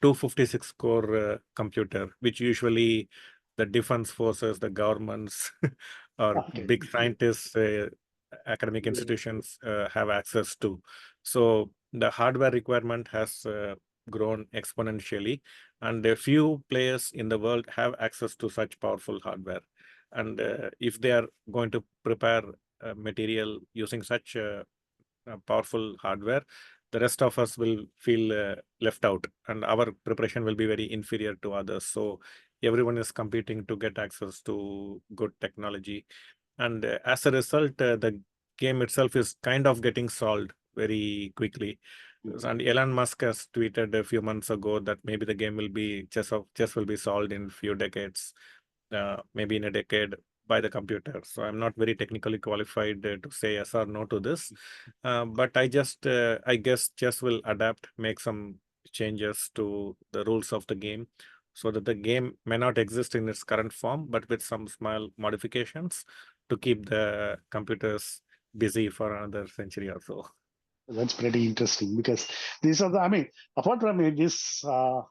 256 core computer, which usually the defense forces, the governments, or Okay. big scientists, academic institutions have access to. So the hardware requirement has grown exponentially, and a few players in the world have access to such powerful hardware. And if they are going to prepare material using such powerful hardware, the rest of us will feel left out, and our preparation will be very inferior to others. So everyone is competing to get access to good technology. And as a result, the game itself is kind of getting solved very quickly. And Elon Musk has tweeted a few months ago that maybe the game will be chess will be solved in few decades, maybe in a decade, by the computer. So I'm not very technically qualified to say yes or no to this. But I guess chess will adapt, make some changes to the rules of the game, so that the game may not exist in its current form, but with some small modifications to keep the computers busy for another century or so. That's pretty interesting, because these are I mean, apart from these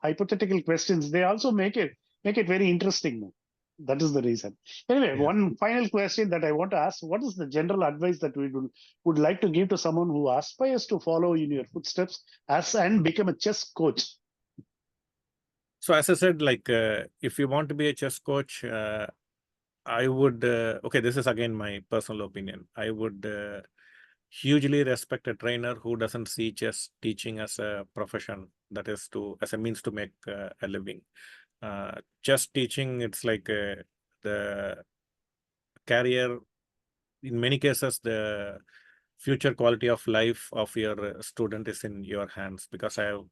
hypothetical questions, they also make it very interesting. That is the reason. Anyway, Yeah. one final question that I want to ask: what is the general advice that we would like to give to someone who aspires to follow in your footsteps and become a chess coach? So as I said, like if you want to be a chess coach, I would, okay, this is again my personal opinion. I would hugely respect a trainer who doesn't see chess teaching as a profession, that is as a means to make a living. Chess teaching, it's like the career, in many cases, the future quality of life of your student is in your hands, because I have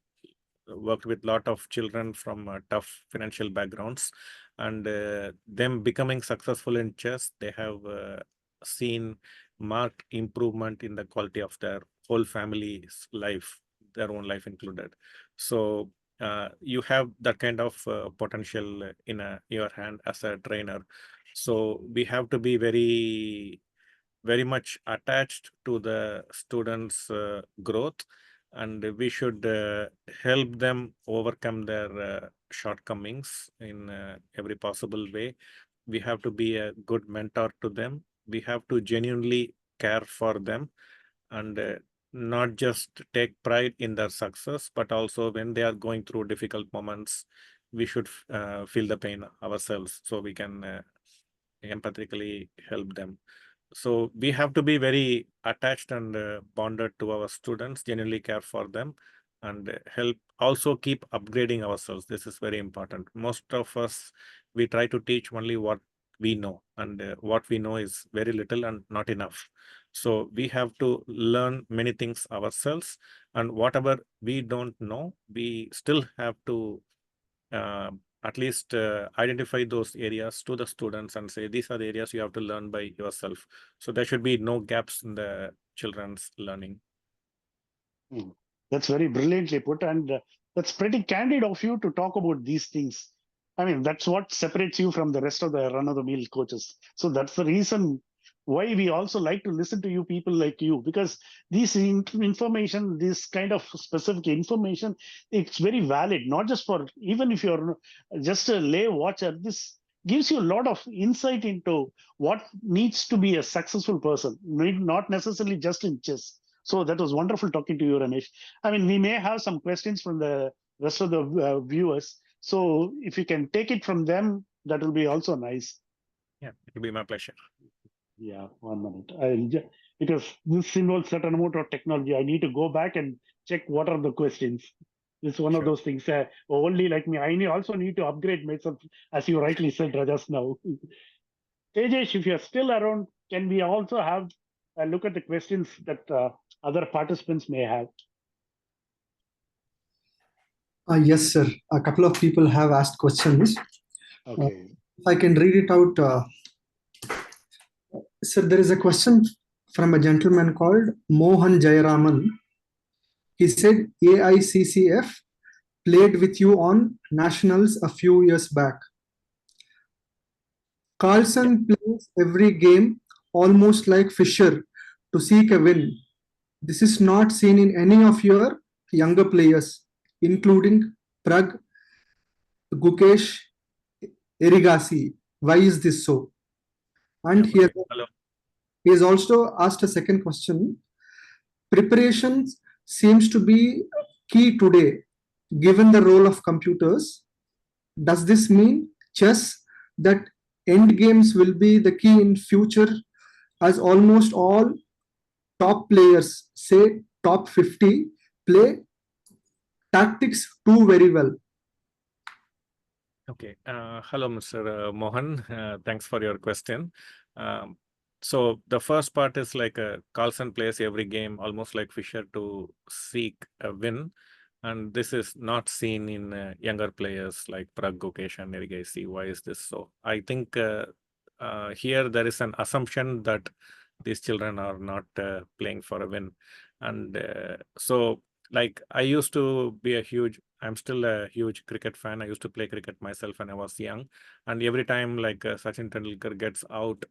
worked with a lot of children from tough financial backgrounds, and them becoming successful in chess. They have seen marked improvement in the quality of their whole family's life, their own life included. So you have that kind of potential in your hand as a trainer. So we have to be very much attached to the students' growth, and we should help them overcome their shortcomings in every possible way. We have to be a good mentor to them. We have to genuinely care for them, and not just take pride in their success, but also when they are going through difficult moments, we should feel the pain ourselves so we can empathically help them. So we have to be very attached and bonded to our students, genuinely care for them, and help also keep upgrading ourselves. This is very important. Most of us, we try to teach only what we know, and what we know is very little and not enough. So we have to learn many things ourselves, and whatever we don't know, we still have to at least identify those areas to the students and say, these are the areas you have to learn by yourself. So there should be no gaps in the children's learning. That's very brilliantly put, and that's pretty candid of you to talk about these things. I mean, that's what separates you from the rest of the run-of-the-mill coaches. So that's the reason why we also like to listen to you people like you, because this information, this kind of specific information, it's very valid, not just for, even if you're just a lay watcher, this gives you a lot of insight into what needs to be a successful person, not necessarily just in chess. So that was wonderful talking to you, Ramesh. I mean, we may have some questions from the rest of the viewers. So if you can take it from them, that will be also nice. Yeah, it will be my pleasure. Yeah, 1 minute. Because this involves certain amount of technology. I need to go back and check what are the questions. It's one of those things. Only like me, also need to upgrade myself, as you rightly said, Rajas. Now, Tejesh, if you're still around, can we also have a look at the questions that other participants may have? Yes, sir. A couple of people have asked questions. Okay. If I can read it out. Sir, there is a question from a gentleman called Mohan Jayaraman. He said AICCF played with you on nationals a few years back. Carlson plays every game almost like Fisher to seek a win. This is not seen in any of your younger players, including Prag, Gukesh, Erigasi. Why is this so? And he has also asked a second question. Preparation seems to be key today, given the role of computers. Does this mean chess that end games will be the key in future, as almost all top players, say top 50, play tactics too very well? Okay. Hello, Mr. Mohan. Thanks for your question. So the first part is like Carlson plays every game almost like Fisher to seek a win. And this is not seen in younger players like Prag, Gukesh, and Erigasi. Why is this so? I think here there is an assumption that these children are not playing for a win. And so like I used to be I'm still a huge cricket fan. I used to play cricket myself when I was young. And every time like Sachin Tendulkar gets out,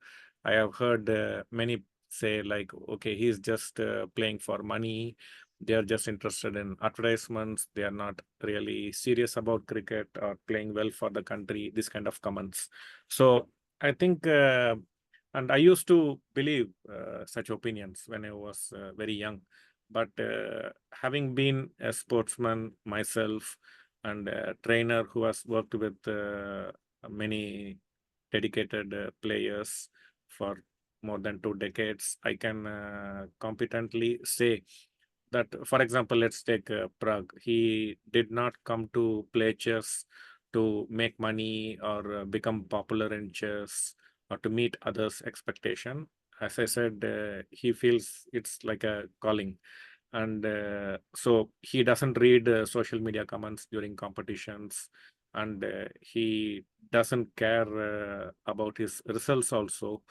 I have heard many say like, okay, he's just playing for money. They are just interested in advertisements. They are not really serious about cricket or playing well for the country, this kind of comments. So I think, and I used to believe such opinions when I was very young. But having been a sportsman myself and a trainer who has worked with many dedicated players for more than 2 decades, I can competently say that, for example, let's take Prague. He did not come to play chess to make money or become popular in chess or to meet others' expectation. As I said, he feels it's like a calling. And so he doesn't read social media comments during competitions, and he doesn't care about his results also,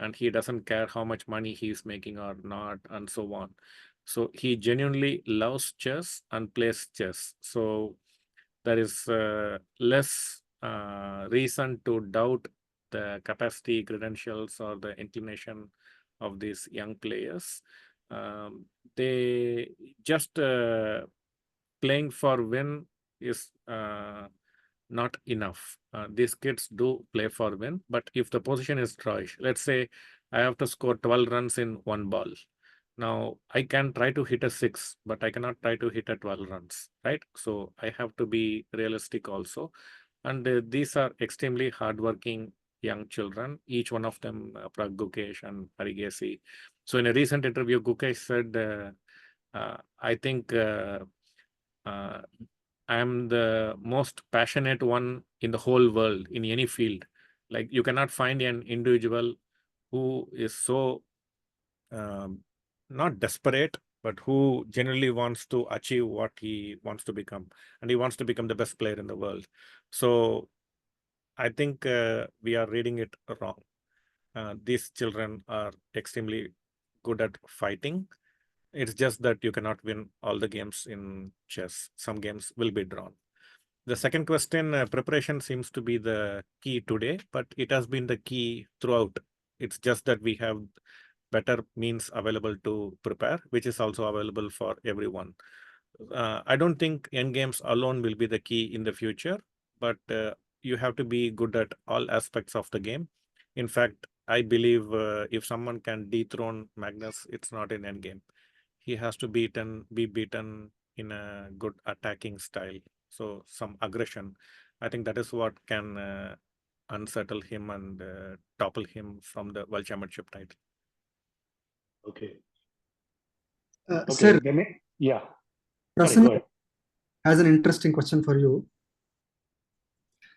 and he doesn't care how much money he's making or not, and so on. So he genuinely loves chess and plays chess. So there is less reason to doubt the capacity, credentials, or the inclination of these young players. They just playing for win is not enough. These kids do play for win, but if the position is drawish, let's say I have to score 12 runs in one ball. Now I can try to hit a 6, but I cannot try to hit a 12 runs, right? So I have to be realistic also. And these are extremely hardworking young children, each one of them, Prag, Gukesh and Parigesi. So in a recent interview, Gukesh said, I think I am the most passionate one in the whole world in any field. Like you cannot find an individual who is so not desperate, but who genuinely wants to achieve what he wants to become, and he wants to become the best player in the world. So I think we are reading it wrong. These children are extremely good at fighting. It's just that you cannot win all the games in chess. Some games will be drawn. The second question, preparation seems to be the key today, but it has been the key throughout. It's just that we have better means available to prepare, which is also available for everyone. I don't think end games alone will be the key in the future, but you have to be good at all aspects of the game. In fact, I believe if someone can dethrone Magnus, it's not an end game. He has to be beaten in a good attacking style. So some aggression. I think that is what can unsettle him and topple him from the World Championship title. Okay. Sir, yeah. Sorry, Prasanna go ahead. has an interesting question for you.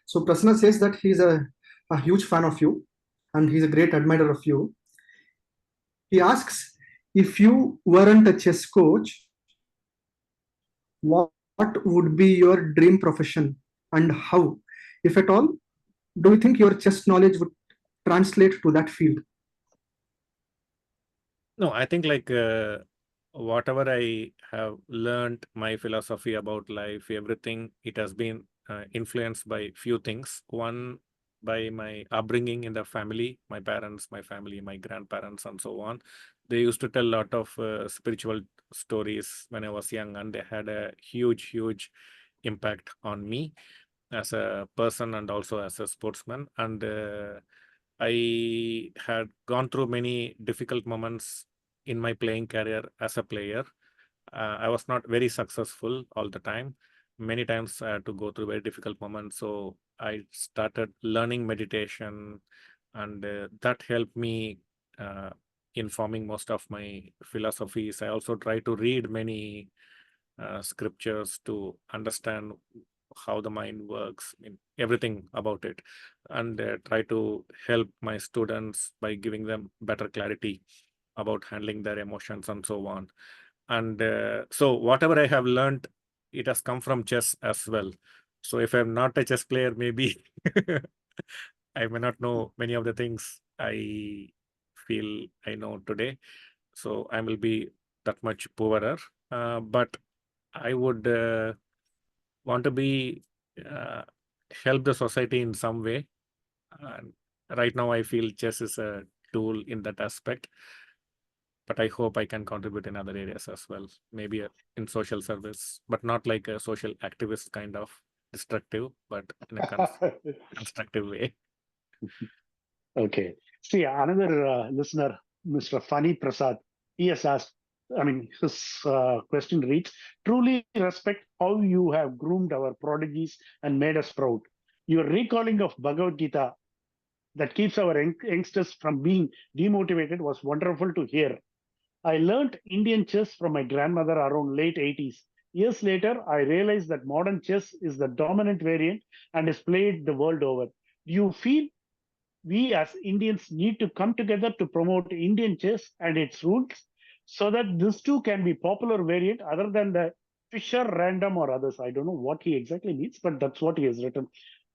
So Prasanna says that he's a huge fan of you and he's a great admirer of you. He asks, if you weren't a chess coach, what would be your dream profession and how, if at all, do you think your chess knowledge would translate to that field? No, I think like whatever I have learned, my philosophy about life, everything, it has been influenced by few things. One, by my upbringing in the family, my parents, my family, my grandparents, and so on. They used to tell a lot of spiritual stories when I was young, and they had a huge impact on me as a person and also as a sportsman. And I had gone through many difficult moments in my playing career as a player. I was not very successful all the time. Many times I had to go through very difficult moments. So I started learning meditation, and that helped me in forming most of my philosophies. I also try to read many scriptures to understand how the mind works, everything about it, and try to help my students by giving them better clarity about handling their emotions and so on. And so whatever I have learned, it has come from chess as well. So if I'm not a chess player, maybe I may not know many of the things I feel I know today. So I will be that much poorer. But I would want to be help the society in some way. And right now, I feel chess is a tool in that aspect. But I hope I can contribute in other areas as well. Maybe in social service, but not like a social activist kind of destructive, but in a constructive way. Okay. See, another listener, Mr. Fani Prasad, he has asked, I mean, his question reads, truly respect how you have groomed our prodigies and made us proud. Your recalling of Bhagavad Gita that keeps our youngsters from being demotivated was wonderful to hear. I learned Indian chess from my grandmother around late 80s. Years later, I realized that modern chess is the dominant variant and is played the world over. Do you feel we as Indians need to come together to promote Indian chess and its rules? so that this too can be popular variant other than the Fisher random or others. I don't know what he exactly means, but that's what he has written.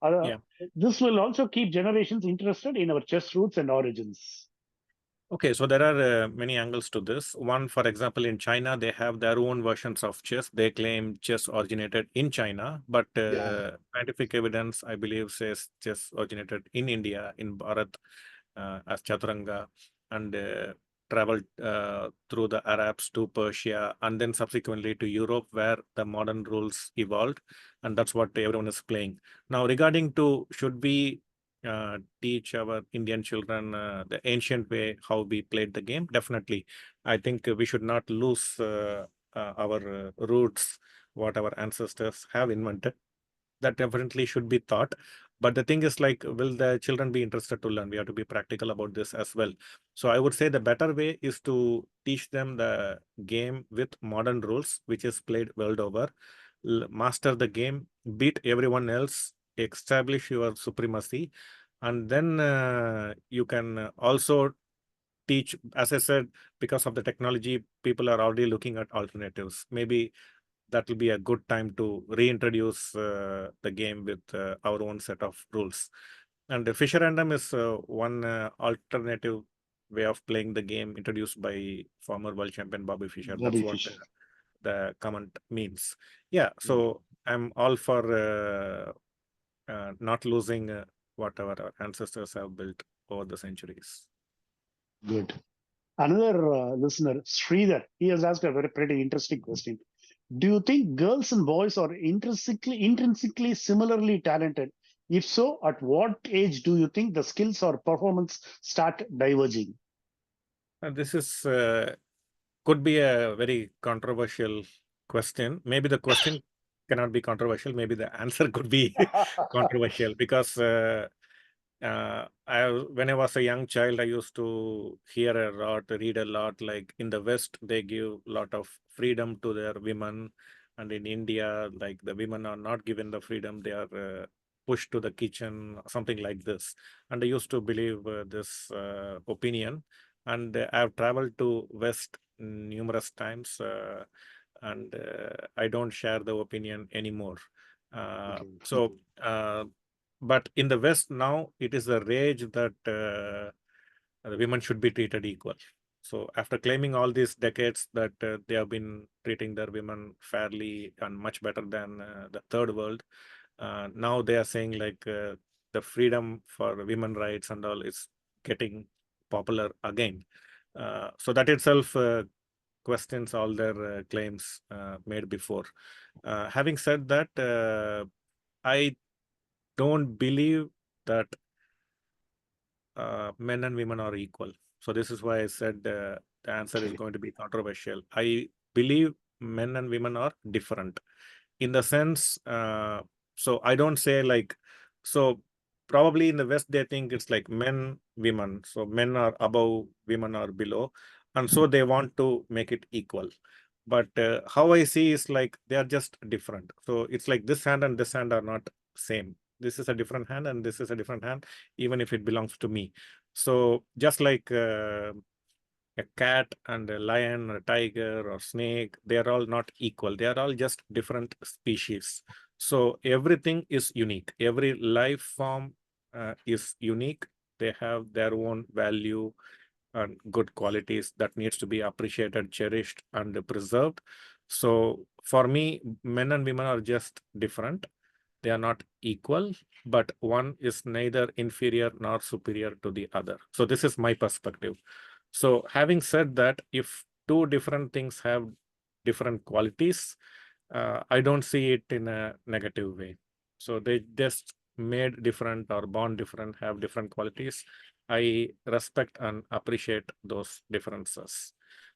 Yeah. This will also keep generations interested in our chess roots and origins. Okay, so there are many angles to this. One, for example, in China, they have their own versions of chess. They claim chess originated in China, but scientific evidence, I believe, says chess originated in India, in Bharat, as Chaturanga, and traveled through the Arabs to Persia, and then subsequently to Europe, where the modern rules evolved, and that's what everyone is playing. Now, regarding to should we teach our Indian children the ancient way how we played the game? Definitely. I think we should not lose our roots, what our ancestors have invented. That definitely should be taught. But the thing is, like, will the children be interested to learn? We have to be practical about this as well. So I would say the better way is to teach them the game with modern rules, which is played world over. Master the game, beat everyone else, establish your supremacy, and then you can also teach. As I said, because of the technology, people are already looking at alternatives. Maybe that will be a good time to reintroduce the game with our own set of rules. And the Fisher Random is one alternative way of playing the game introduced by former world champion Bobby Fischer. Bobby That's what Fischer. the comment means. Yeah, so I'm all for not losing what our ancestors have built over the centuries. Good. Another listener, Sridhar, he has asked a very pretty interesting question. Do you think girls and boys are intrinsically similarly talented? If so, at what age do you think the skills or performance start diverging? This is could be a very controversial question. Maybe the question cannot be controversial. Maybe the answer could be controversial because when I was a young child, I used to hear a lot, read a lot. Like in the West, they give a lot of freedom to their women, and in India, like the women are not given the freedom; they are pushed to the kitchen, something like this. And I used to believe this opinion. And I've traveled to West numerous times, and I don't share the opinion anymore. So. But in the West now, it is a rage that the women should be treated equal. So after claiming all these decades that they have been treating their women fairly and much better than the third world, now they are saying like the freedom for women rights and all is getting popular again. So that itself questions all their claims made before. Having said that, I don't believe that men and women are equal. So this is why I said the answer is going to be controversial. I believe men and women are different in the sense. So I don't say like, so probably in the West, they think it's like men, women. So men are above, women are below. And so they want to make it equal. But how I see is like they are just different. So it's like this hand and this hand are not same. This is a different hand and this is a different hand, even if it belongs to me. So just like a cat and a lion or a tiger or snake, they are all not equal. They are all just different species. So everything is unique. Every life form is unique. They have their own value and good qualities that needs to be appreciated, cherished, and preserved. So for me, men and women are just different. They are not equal, but one is neither inferior nor superior to the other. So this is my perspective. So having said that, if two different things have different qualities, I don't see it in a negative way. So they just made different or born different, have different qualities. I respect and appreciate those differences.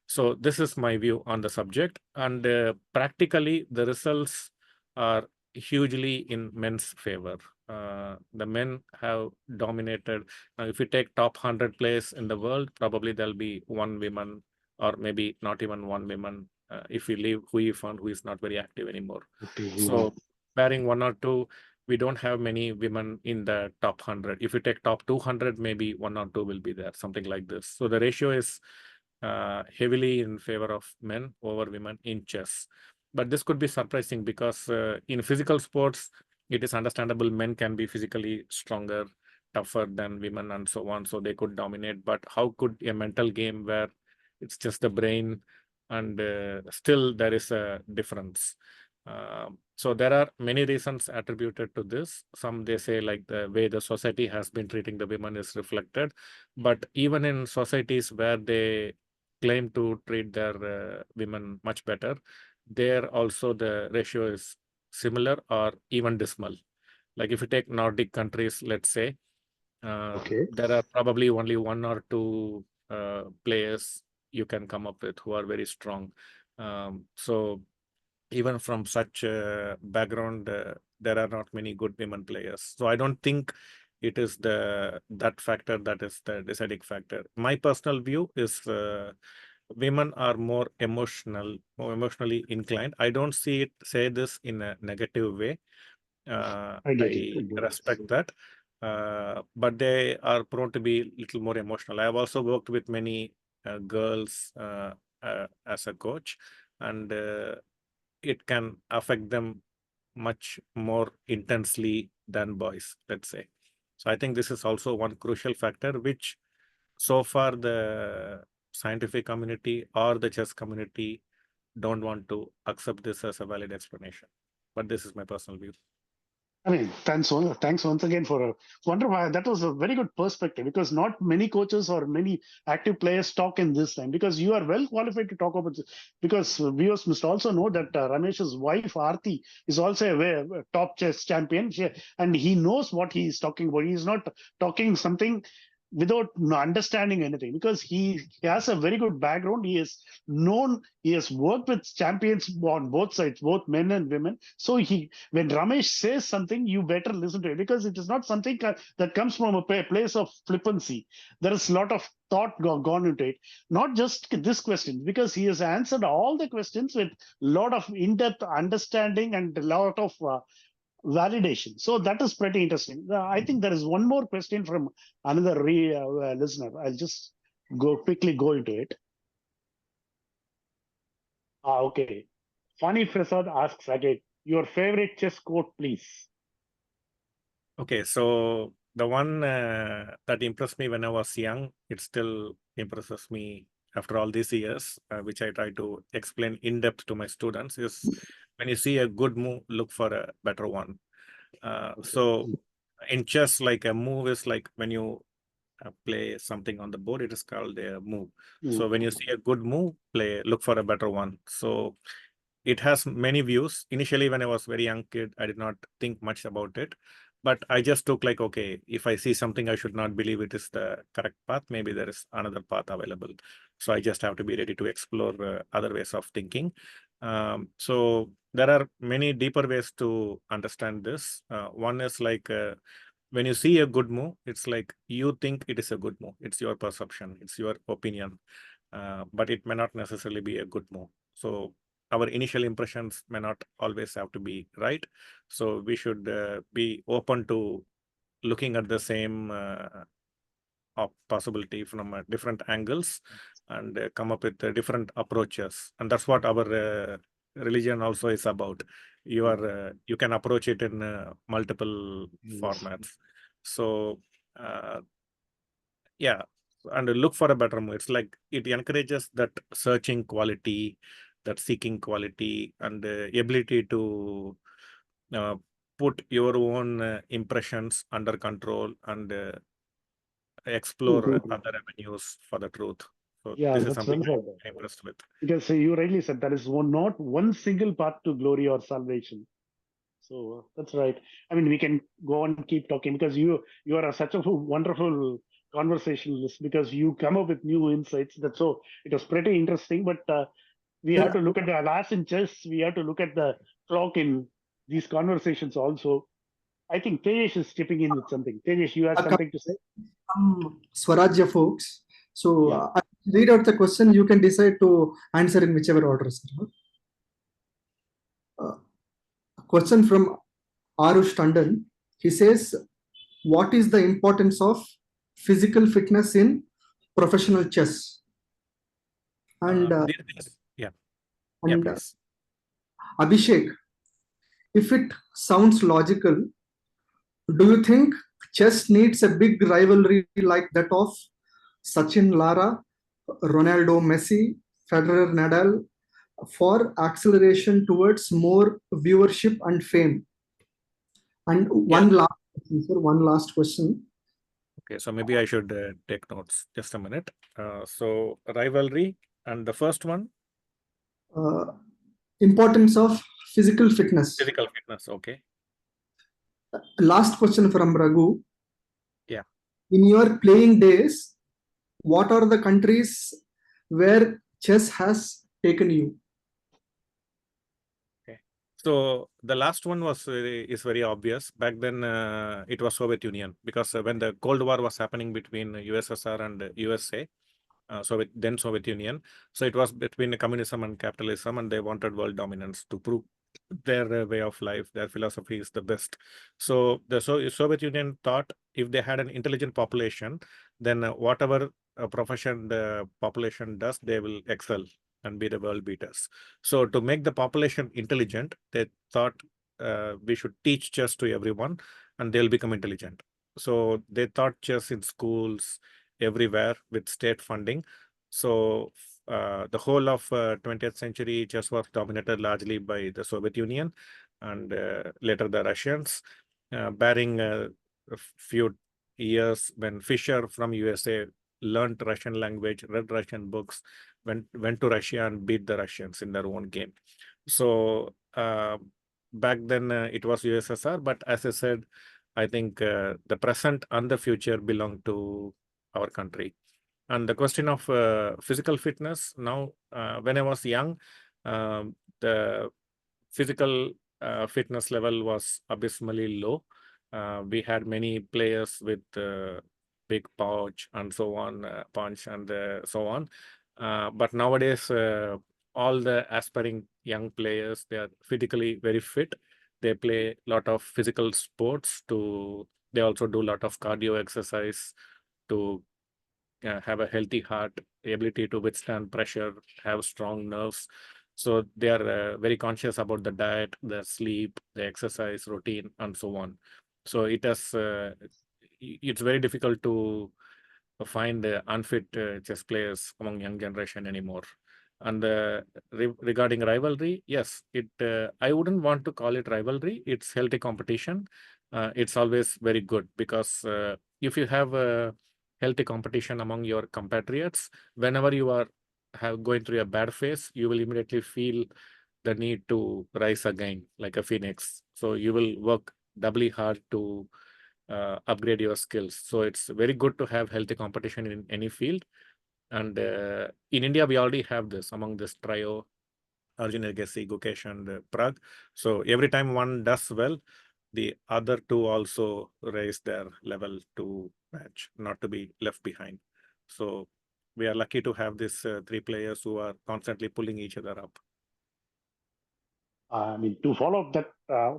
So this is my view on the subject. And practically, the results are hugely in men's favor. The men have dominated. Now, if you take top 100 players in the world, probably there'll be one woman or maybe not even one woman if you leave who you found who is not very active anymore. So barring one or two, we don't have many women in the top 100. If you take top 200, maybe one or two will be there, something like this. So the ratio is heavily in favor of men over women in chess. But this could be surprising because in physical sports, it is understandable men can be physically stronger, tougher than women and so on, so they could dominate. But how could a mental game where it's just the brain and still there is a difference? So there are many reasons attributed to this. Some they say like the way the society has been treating the women is reflected, but even in societies where they claim to treat their women much better, there also the ratio is similar or even dismal. Like if you take Nordic countries, let's say, there are probably only one or two players you can come up with who are very strong. So even from such a background, there are not many good women players. So I don't think it is that factor that is the deciding factor. My personal view is women are more emotionally inclined. I don't say this in a negative way. I respect that. But they are prone to be a little more emotional. I have also worked with many girls as a coach, and it can affect them much more intensely than boys, let's say. So I think this is also one crucial factor, which so far the scientific community or the chess community don't want to accept this as a valid explanation. But this is my personal view. I mean, thanks once again for a wonderful. That was a very good perspective because not many coaches or many active players talk in this time because you are well qualified to talk about this. Because viewers must also know that Ramesh's wife Aarti is also a top chess champion, and he knows what he is talking about. He is not talking something without understanding anything because he has a very good background. He has worked with champions on both sides, both men and women. So when Ramesh says something, you better listen to it because it is not something that comes from a place of flippancy. There is a lot of thought gone into it. Not just this question, because he has answered all the questions with a lot of in-depth understanding and a lot of validation. So that is pretty interesting. I think there is one more question from another listener. I'll just quickly go into it. Okay. Fani Prasad asks again, your favorite chess quote, please. Okay, so the one that impressed me when I was young, it still impresses me after all these years, which I try to explain in depth to my students, is when you see a good move, look for a better one. So in chess, like a move is like when you play something on the board, it is called a move. So when you see a good move, look for a better one. So it has many views. Initially, when I was very young kid, I did not think much about it, but I just took like, okay, if I see something, I should not believe it is the correct path. Maybe there is another path available. So I just have to be ready to explore other ways of thinking. So there are many deeper ways to understand this. One is like when you see a good move, it's like you think it is a good move. It's your perception, it's your opinion, but it may not necessarily be a good move. So our initial impressions may not always have to be right. So we should be open to looking at the same possibility from different angles and come up with different approaches. And that's what our religion also is about. You can approach it in multiple formats. So yeah, and look for a better move. It's like it encourages that searching quality, that seeking quality, and the ability to put your own impressions under control and explore other avenues for the truth. So this is something I'm impressed with. Because you rightly said there is not one single path to glory or salvation. So that's right. I mean, we can go on and keep talking because you are such a wonderful conversationalist because you come up with new insights. It was pretty interesting. But we have to look at the last in chess. We have to look at the clock in these conversations also. I think Tejesh is chipping in with something. Tejesh, you have something to say? Swarajya folks. So I read out the question. You can decide to answer in whichever order, sir. A question from Arush Tandon. He says, what is the importance of physical fitness in professional chess? And Yeah, and please. Abhishek, if it sounds logical, do you think chess needs a big rivalry like that of Sachin Lara, Ronaldo Messi, Federer Nadal for acceleration towards more viewership and fame? And one last question, sir, one last question. Okay, so maybe I should take notes. Just a minute. So rivalry and the first one? Importance of physical fitness. Physical fitness, okay. Last question from Raghu. Yeah. In your playing days, what are the countries where chess has taken you? Okay. So the last one was is very obvious. Back then, it was Soviet Union, because when the Cold War was happening between USSR and USA, Soviet Union. So it was between communism and capitalism, and they wanted world dominance to prove their way of life, their philosophy is the best. So the Soviet Union thought if they had an intelligent population, then whatever profession the population does, they will excel and be the world beaters. So to make the population intelligent, they thought we should teach chess to everyone and they'll become intelligent. So they taught chess in schools everywhere with state funding. So the whole of 20th century chess was dominated largely by the Soviet Union and later the Russians, barring a few years when Fisher from USA learned Russian language, read Russian books, went to Russia and beat the Russians in their own game. So back then it was USSR, but as I said, I think the present and the future belong to our country. And the question of physical fitness, now, when I was young, the physical fitness level was abysmally low. We had many players with big pouch and so on, punch and so on. But nowadays, all the aspiring young players, they are physically very fit. They play a lot of physical sports they also do a lot of cardio exercise to have a healthy heart, ability to withstand pressure, have strong nerves. So they are very conscious about the diet, the sleep, the exercise routine, and so on. So it's very difficult to find unfit chess players among young generation anymore. And regarding rivalry, yes, I wouldn't want to call it rivalry. It's healthy competition. It's always very good because if you have a healthy competition among your compatriots, whenever you are going through a bad phase, you will immediately feel the need to rise again like a phoenix. So you will work doubly hard to upgrade your skills. So it's very good to have healthy competition in any field. And in India, we already have this among this trio, Arjun Agassi, Gukesh, and Prag. So every time one does well, the other two also raise their level to match, not to be left behind. So we are lucky to have these three players who are constantly pulling each other up. I mean, to follow up that,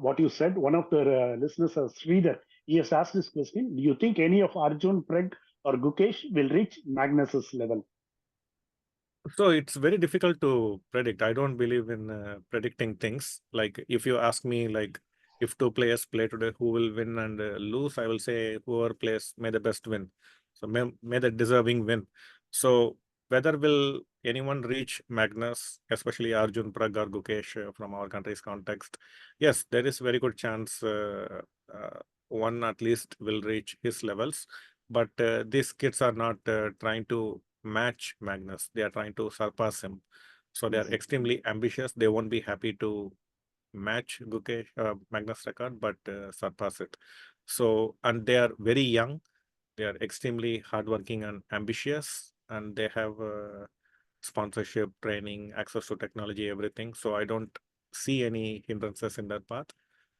what you said, one of the listeners, Sridhar, he has asked this question. Do you think any of Arjun, Preg, or Gukesh will reach Magnus's level? So it's very difficult to predict. I don't believe in predicting things. Like if you ask me, like if two players play today, who will win and lose, I will say whoever plays, may the best win. So may the deserving win. So whether will anyone reach Magnus, especially Arjun, Prag, or Gukesh from our country's context? Yes, there is very good chance one at least will reach his levels. But these kids are not trying to match Magnus. They are trying to surpass him. So they are extremely ambitious. They won't be happy to match Gukesh Magnus record, but surpass it. So, and they are very young. They are extremely hardworking and ambitious, and they have sponsorship, training, access to technology, everything. So I don't see any hindrances in that path.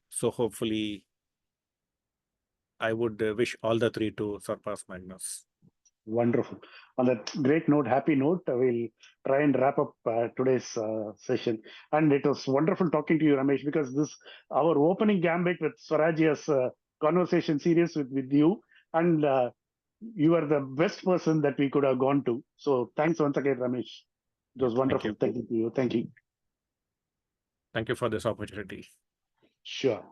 So hopefully, I would wish all the three to surpass Magnus. Wonderful. On that great note, happy note, we'll try and wrap up today's session. And it was wonderful talking to you, Ramesh, because this our opening gambit with Swarajya's conversation series with you, and you are the best person that we could have gone to. So thanks once again, Ramesh. It was wonderful. Thank you to you. Thank you. Thank you for this opportunity. Sure.